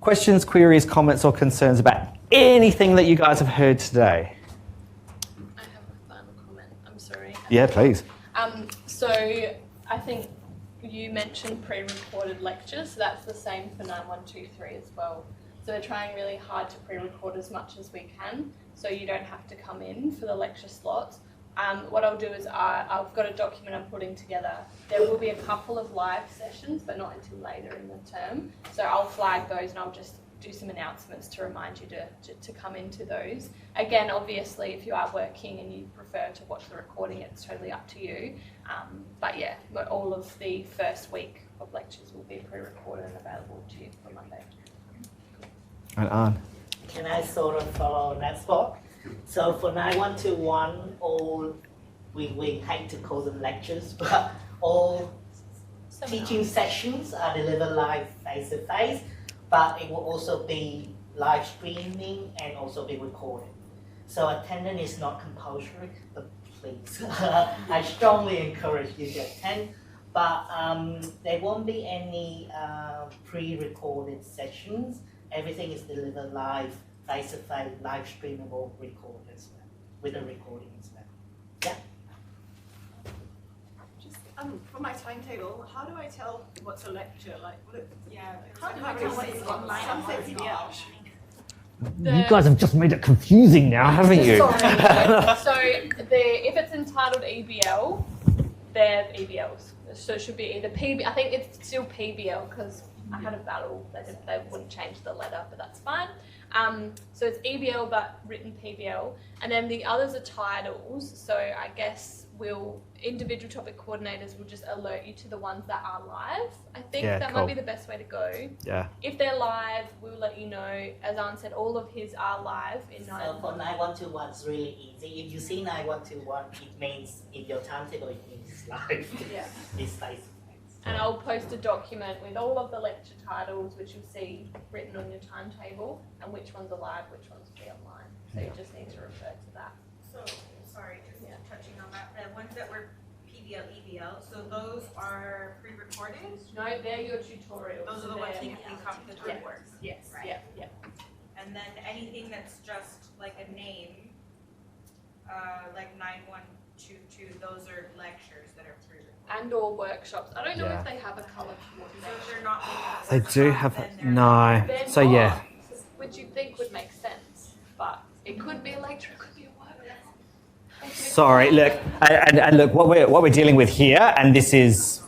Questions, queries, comments, or concerns about anything that you guys have heard today? I have a final comment. I'm sorry. Yeah, please. So I think you mentioned pre-recorded lectures, so that's the same for 9123 as well. So we're trying really hard to pre-record as much as we can, so you don't have to come in for the lecture slots. What I'll do is I've got a document I'm putting together. There will be a couple of live sessions, but not until later in the term. So I'll flag those and I'll just do some announcements to remind you to come into those. Again, obviously, if you are working and you prefer to watch the recording, it's totally up to you. But all of the first week of lectures will be pre-recorded and available to you for Monday. And Anne? Can I sort of follow on that spot? So for 9121, we hate to call them lectures, but all teaching sessions are delivered live face-to-face, but it will also be live streaming and also be recorded. So attendance is not compulsory, but please, I strongly encourage you to attend. But there won't be any pre-recorded sessions. Everything is delivered live, face-to-face, live streamable, recorded as well, with a recording as well. Yeah. Just for my timetable, how do I tell what's a lecture? How do I How tell do what's I online? tell Some say what's PDF. You guys have just made it confusing now, haven't you? So if it's entitled EBL, they're EBLs. So it should be either PB. I think it's still PBL because I had a battle. They wouldn't change the letter, but that's fine. So it's EBL but written PBL, and then the others are titles. So I guess individual topic coordinators will just alert you to the ones that are live. I think that might be the best way to go. Yeah. If they're live, we'll let you know. As Anne said, all of his are live in So for 9121, it's really easy. If you see 9121, it means in your timetable, it means it's live. Yeah. It's face. And I'll post a document with all of the lecture titles, which you'll see written on your timetable, and which ones are live, which ones will be online. So you just need to refer to that. So, sorry, just touching on that, the ones that were PBL, EBL, so those are pre-recorded? No, they're your tutorials. Those are the ones you can come to the course? Yes, Right. yeah. And then anything that's just like a name, like 9122, those are lectures that are pre-recorded? And or workshops. I don't know Yeah. if they have a colour So coordinator. if they're not making a They do workshop, have then a, they're no. They're So not, yeah. which you'd think would make sense, but it could be a lecture, it could be a workshop. Sorry, look, and look, what we're dealing with here, and this is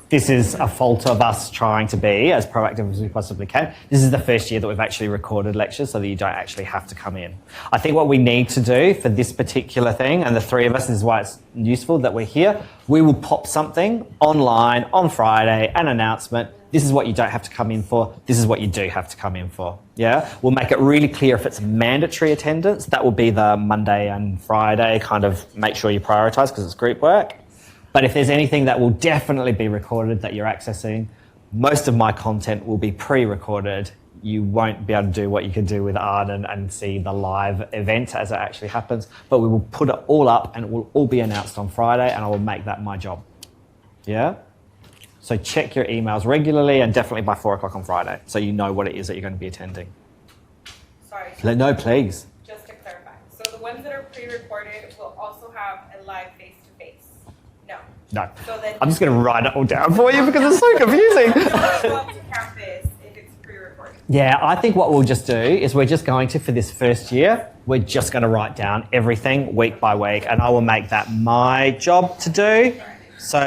a fault of us trying to be as proactive as we possibly can. This is the first year that we've actually recorded lectures so that you don't actually have to come in. I think what we need to do for this particular thing, and the three of us, this is why it's useful that we're here, we will pop something online on Friday, an announcement. This is what you don't have to come in for. This is what you do have to come in for. Yeah, we'll make it really clear if it's mandatory attendance. That will be the Monday and Friday, kind of make sure you prioritise because it's group work. But if there's anything that will definitely be recorded that you're accessing, most of my content will be pre-recorded. You won't be able to do what you can do with Art and see the live event as it actually happens. But we will put it all up and it will all be announced on Friday, and I will make that my job. Yeah? So check your emails regularly and definitely by 4 o'clock on Friday so you know what it is that you're going to be attending. Sorry. No, please. Just to clarify, so the ones that are pre-recorded will also have a live face-to-face? No. No. So then I'm just going to write it all down for you because it's so confusing. don't show up to campus if it's pre-recorded. Yeah, I think what we'll just do is we're just going to, for this first year, we're just going to write down everything week by week, and I will make that my job to do. So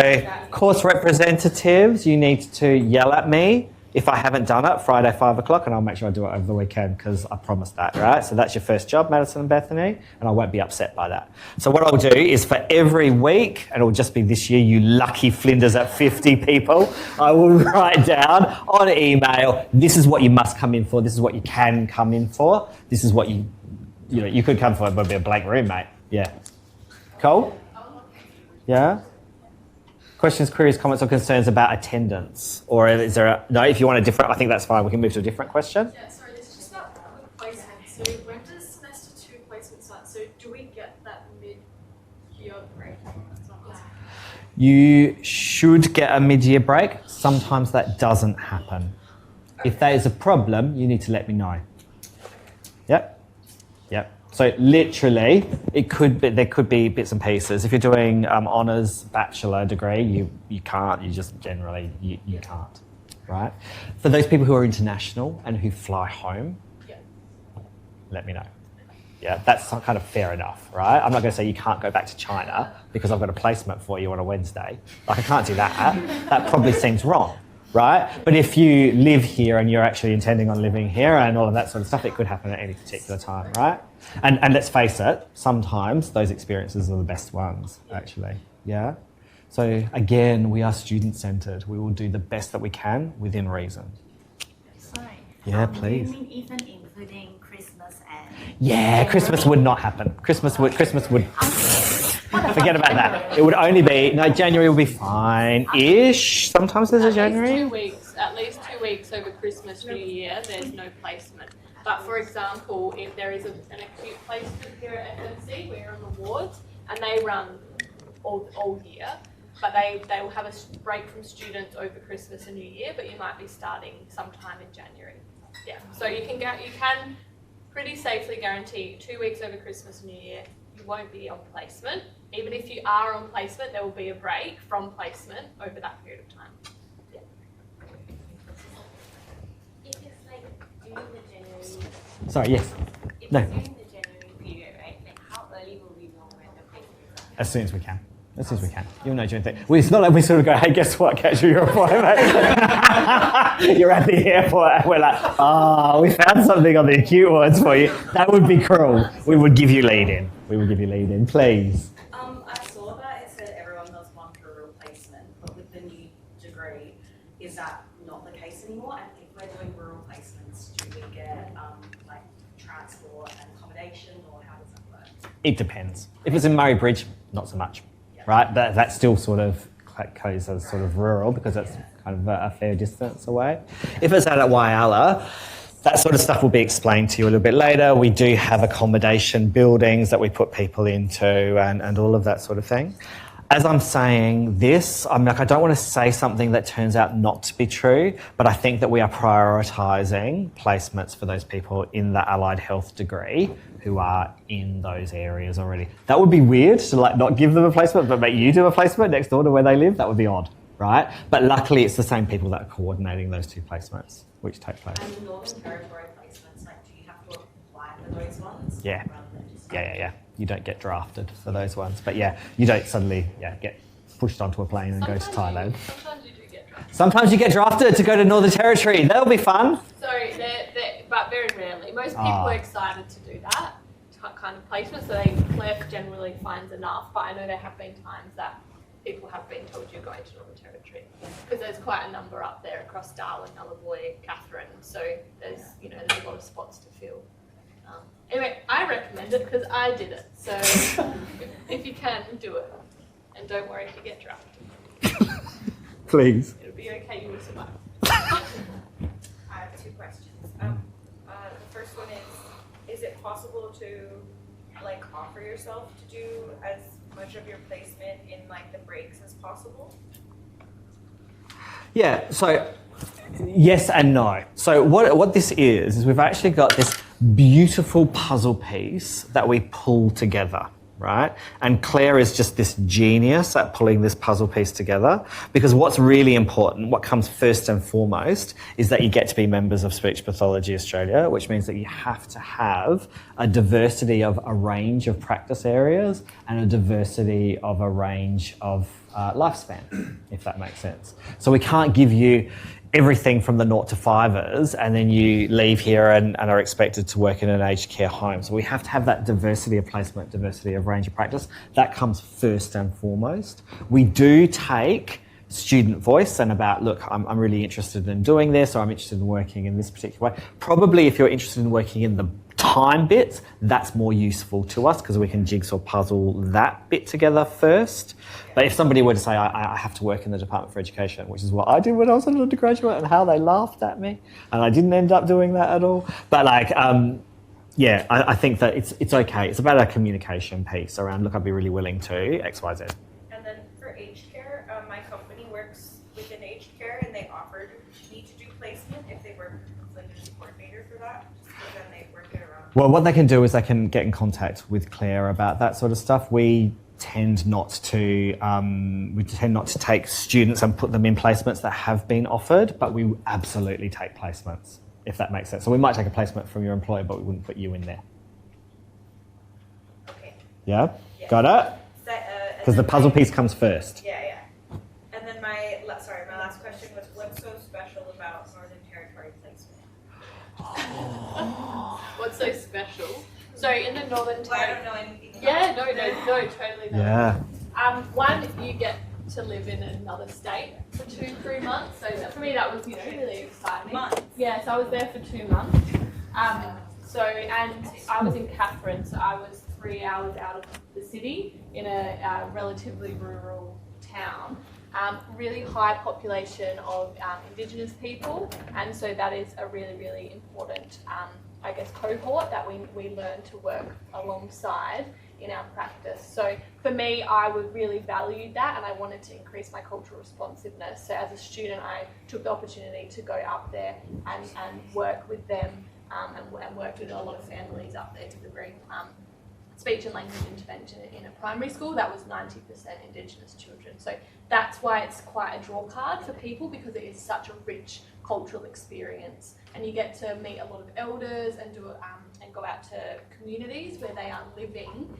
course representatives, you need to yell at me If I haven't done it, Friday 5 o'clock, and I'll make sure I do it over the weekend because I promised that, right? So that's your first job, Madison and Bethany, and I won't be upset by that. So what I'll do is for every week, and it'll just be this year, you lucky Flinders at 50 people, I will write down on email, this is what you must come in for, this is what you can come in for, this is what you could come for, it would be a blank room, mate. Yeah. Cool? Yeah? Questions, queries, comments, or concerns about attendance? Or is there no, if you want a different, I think that's fine. We can move to a different question. Yeah, sorry, this is just about placement. So when does semester 2 placement start? So do we get that mid-year break? You should get a mid-year break. Sometimes that doesn't happen. If that is a problem, you need to let me know. Yep. Yep. So literally, there could be bits and pieces. If you're doing honours bachelor degree, you can't. You just generally you can't, right? For those people who are international and who fly home, let me know. Yeah, that's kind of fair enough, right? I'm not going to say you can't go back to China because I've got a placement for you on a Wednesday. Like I can't do that. That probably seems wrong. Right? But if you live here and you're actually intending on living here and all of that sort of stuff, it could happen at any particular time, right? And let's face it, sometimes those experiences are the best ones, actually. Yeah? So again, we are student-centred. We will do the best that we can within reason. Sorry. Yeah, please. Do you mean even including Christmas and... Yeah, Christmas would not happen. Christmas would forget about that. It would only be, January will be fine-ish. Sometimes there's a January. At least 2 weeks over Christmas, New Year, there's no placement. But for example, if there is an acute placement here at FMC, we're on the wards, and they run all year, but they will have a break from students over Christmas and New Year, but you might be starting sometime in January. Yeah, so you can pretty safely guarantee 2 weeks over Christmas and New Year, you won't be on placement. Even if you are on placement, there will be a break from placement over that period of time. Yeah. If it's like during the January... Sorry, yes. If No. it's during the January period, right? Like how early will we know when the placement is? As soon as we can. As soon as we can. You'll know during the thing. Well, it's not like we sort of go, hey, guess what? Catch you your appointment. You're at the airport and we're like, we found something on the acute wards for you. That would be cruel. We would give you lead in. Please. I saw that it said everyone does one per replacement, but with the new degree, is that not the case anymore? And if we're doing rural placements, do we get like transport and accommodation, or how does that work? It depends. If it's in Murray Bridge, not so much. Right? That still sort of goes as sort of rural because it's kind of a fair distance away. If it's out at Whyalla, that sort of stuff will be explained to you a little bit later. We do have accommodation buildings that we put people into and all of that sort of thing. As I'm saying this, I don't want to say something that turns out not to be true, but I think that we are prioritising placements for those people in the allied health degree who are in those areas already. That would be weird to not give them a placement, but make you do a placement next door to where they live. That would be odd, right? But luckily, it's the same people that are coordinating those two placements, which take place. And the Northern Territory placements, like, do you have to apply for those ones? Yeah. You don't get drafted for those ones, but you don't suddenly get pushed onto a plane and go to Thailand. Sometimes you do get drafted. Sometimes you get drafted to go to Northern Territory. That'll be fun. So, but very rarely. Most people are excited to do that kind of placement, so Claire generally finds enough, but I know there have been times that people have been told you're going to Northern Territory because there's quite a number up there across Darwin, Nullarbor, Catherine, so there's a lot of spots to fill. Anyway, I recommend it because I did it, so if you can, do it. And don't worry if you get drafted. Please. It'll be okay, you will survive. I have two questions. The first one is it possible to offer yourself to do as much of your placement in the breaks as possible? Yeah, so yes and no. So what this is we've actually got this beautiful puzzle piece that we pull together, right? And Claire is just this genius at pulling this puzzle piece together because what's really important, what comes first and foremost, is that you get to be members of Speech Pathology Australia, which means that you have to have a diversity of a range of practice areas and a diversity of a range of lifespan, if that makes sense. So we can't give you everything from the 0 to 5ers, and then you leave here and are expected to work in an aged care home. So we have to have that diversity of placement, diversity of range of practice. That comes first and foremost. We do take student voice and about, look, I'm really interested in doing this, or I'm interested in working in this particular way. Probably if you're interested in working in the time bits, that's more useful to us because we can jigsaw puzzle that bit together first. But if somebody were to say, I have to work in the Department for Education, which is what I did when I was an undergraduate, and how they laughed at me, and I didn't end up doing that at all. But like, yeah, I think that it's okay. It's about a communication piece around, look, I'd be really willing to X, Y, Z. And then for aged care, my company works within aged care, and they offered me to do placement if they were like a coordinator for that. So then they work it around. Well, what they can do is they can get in contact with Claire about that sort of stuff. We tend not to take students and put them in placements that have been offered, but we absolutely take placements, if that makes sense. So we might take a placement from your employer, but we wouldn't put you in there. Okay. Yeah? Got it? Because the puzzle piece comes first. Yeah. And then my last question was, what's so special about Northern Territory placement? What's so special? So in the Northern Well, I Territory. don't know anything about Yeah, no, totally not. Yeah. One, you get to live in another state for 2-3 months. So that, for me, that was really exciting. Months. Yeah, so I was there for 2 months. And I was in Catherine, so I was 3 hours out of the city in a relatively rural town. Really high population of Indigenous people, and so that is a really, really important, cohort that we learn to work alongside in our practice. So for me, I would really value that, and I wanted to increase my cultural responsiveness. So as a student, I took the opportunity to go up there and work with them, and worked with a lot of families up there delivering speech and language intervention in a primary school that was 90% Indigenous children. So that's why it's quite a draw card for people, because it is such a rich cultural experience, and you get to meet a lot of elders and and go out to communities where they are living,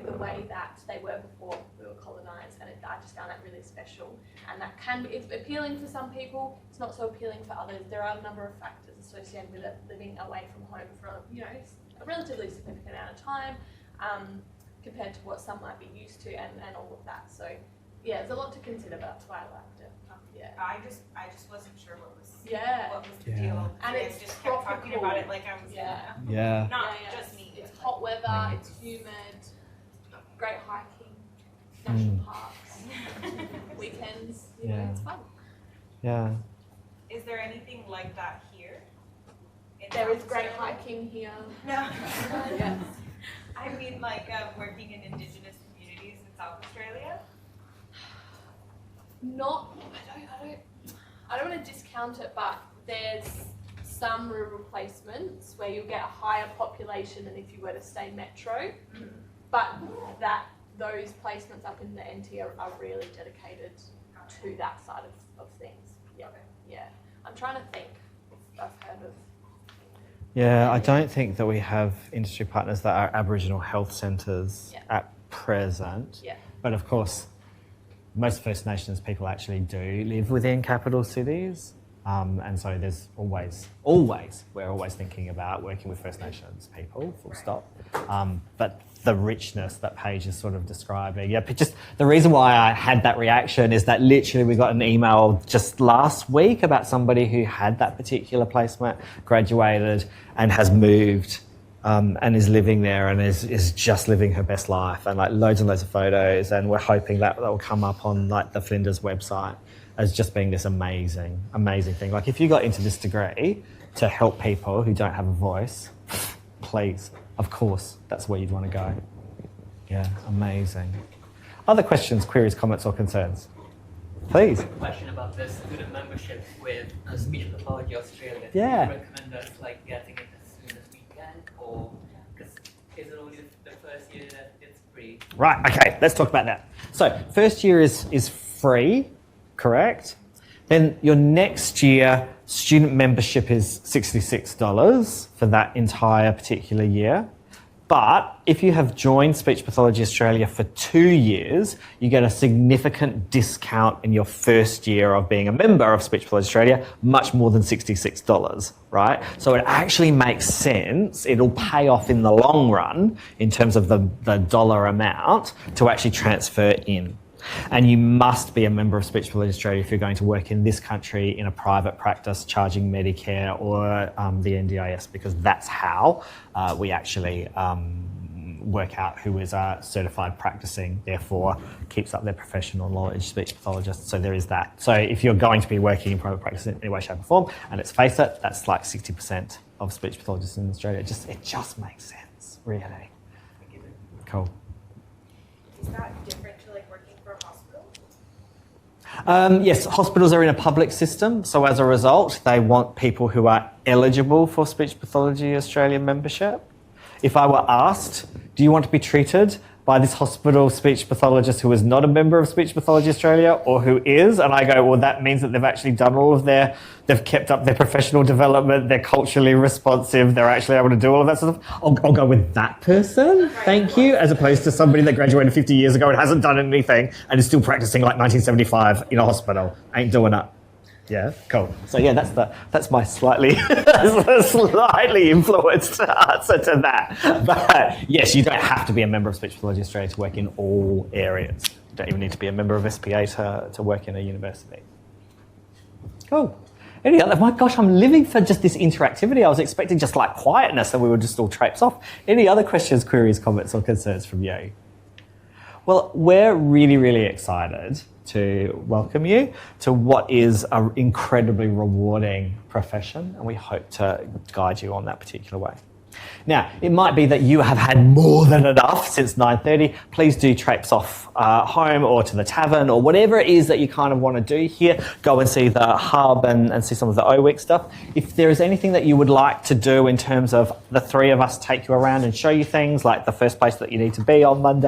the way that they were before we were colonised, and I just found that really special. And that it's appealing for some people, it's not so appealing for others. There are a number of factors associated with it, living away from home for a relatively significant amount of time, compared to what some might be used to, and all of that. So yeah, there's a lot to consider, but that's why I liked it. Yeah. I just wasn't sure what was the Yeah. deal. And You it's guys just kept talking tropical. about it like I was Yeah. not Yeah. just me. It's hot weather, it's humid, great hiking, national parks, weekends, Yeah. it's fun. Yeah. Is there anything like that here? in There is South great Australia? hiking here. No. Yes. I mean, like working in Indigenous communities in South Australia. I don't want to discount it, but there's some rural placements where you'll get a higher population than if you were to stay metro, but those placements up in the NT are really dedicated to that side of things. Yeah. I'm trying to think if I've heard of. Yeah, I don't think that we have industry partners that are Aboriginal health centres at present. Yeah. But of course, most First Nations people actually do live within capital cities. And so there's we're always thinking about working with First Nations people, full stop. But the richness that Paige is sort of describing. Yeah, but just the reason why I had that reaction is that literally we got an email just last week about somebody who had that particular placement, graduated and has moved and is living there and is just living her best life, and like loads and loads of photos, and we're hoping that will come up on like the Flinders website as just being this amazing thing. Like if you got into this degree to help people who don't have a voice, please, of course, that's where you'd want to go. Yeah, amazing. Other questions, queries, comments or concerns? Please. Question about the student membership with Speech Pathology Australia. Yeah. Do you recommend us like getting it as soon as we can, or because is it only the first year that it's free? Right, okay, let's talk about that. So first year is free, correct? Then your next year student membership is $66 for that entire particular year. But if you have joined Speech Pathology Australia for 2 years, you get a significant discount in your first year of being a member of Speech Pathology Australia, much more than $66, right? So it actually makes sense. It'll pay off in the long run in terms of the dollar amount to actually transfer in. And you must be a member of Speech Pathology Australia if you're going to work in this country in a private practice charging Medicare or the NDIS, because that's how we actually work out who is a certified practicing, therefore keeps up their professional knowledge speech pathologist. So there is that. So if you're going to be working in private practice in any way, shape or form, and let's face it, that's like 60% of speech pathologists in Australia. It just makes sense, really. Cool. Is that different to like working for a hospital? Yes, hospitals are in a public system, so as a result, they want people who are eligible for Speech Pathology Australia membership. If I were asked, do you want to be treated by this hospital speech pathologist who is not a member of Speech Pathology Australia or who is? And I go, well, that means that they've actually done all of they've kept up their professional development, they're culturally responsive, they're actually able to do all of that sort of stuff. I'll go with that person, thank you, as opposed to somebody that graduated 50 years ago and hasn't done anything and is still practicing like 1975 in a hospital. Ain't doing it. Yeah, cool. So yeah, that's my slightly influenced answer to that. But yes, you don't have to be a member of Speech Pathology Australia to work in all areas. You don't even need to be a member of SPA to work in a university. Cool. Any other? My gosh, I'm living for just this interactivity. I was expecting just like quietness and we would just all traipse off. Any other questions, queries, comments, or concerns from you? Well, we're really, really excited to welcome you to what is an incredibly rewarding profession, and we hope to guide you on that particular way. Now, it might be that you have had more than enough since 9:30. Please do traipse off home or to the tavern or whatever it is that you kind of want to do here. Go and see the hub and see some of the OWIC stuff. If there is anything that you would like to do in terms of the three of us take you around and show you things, like the first place that you need to be on Monday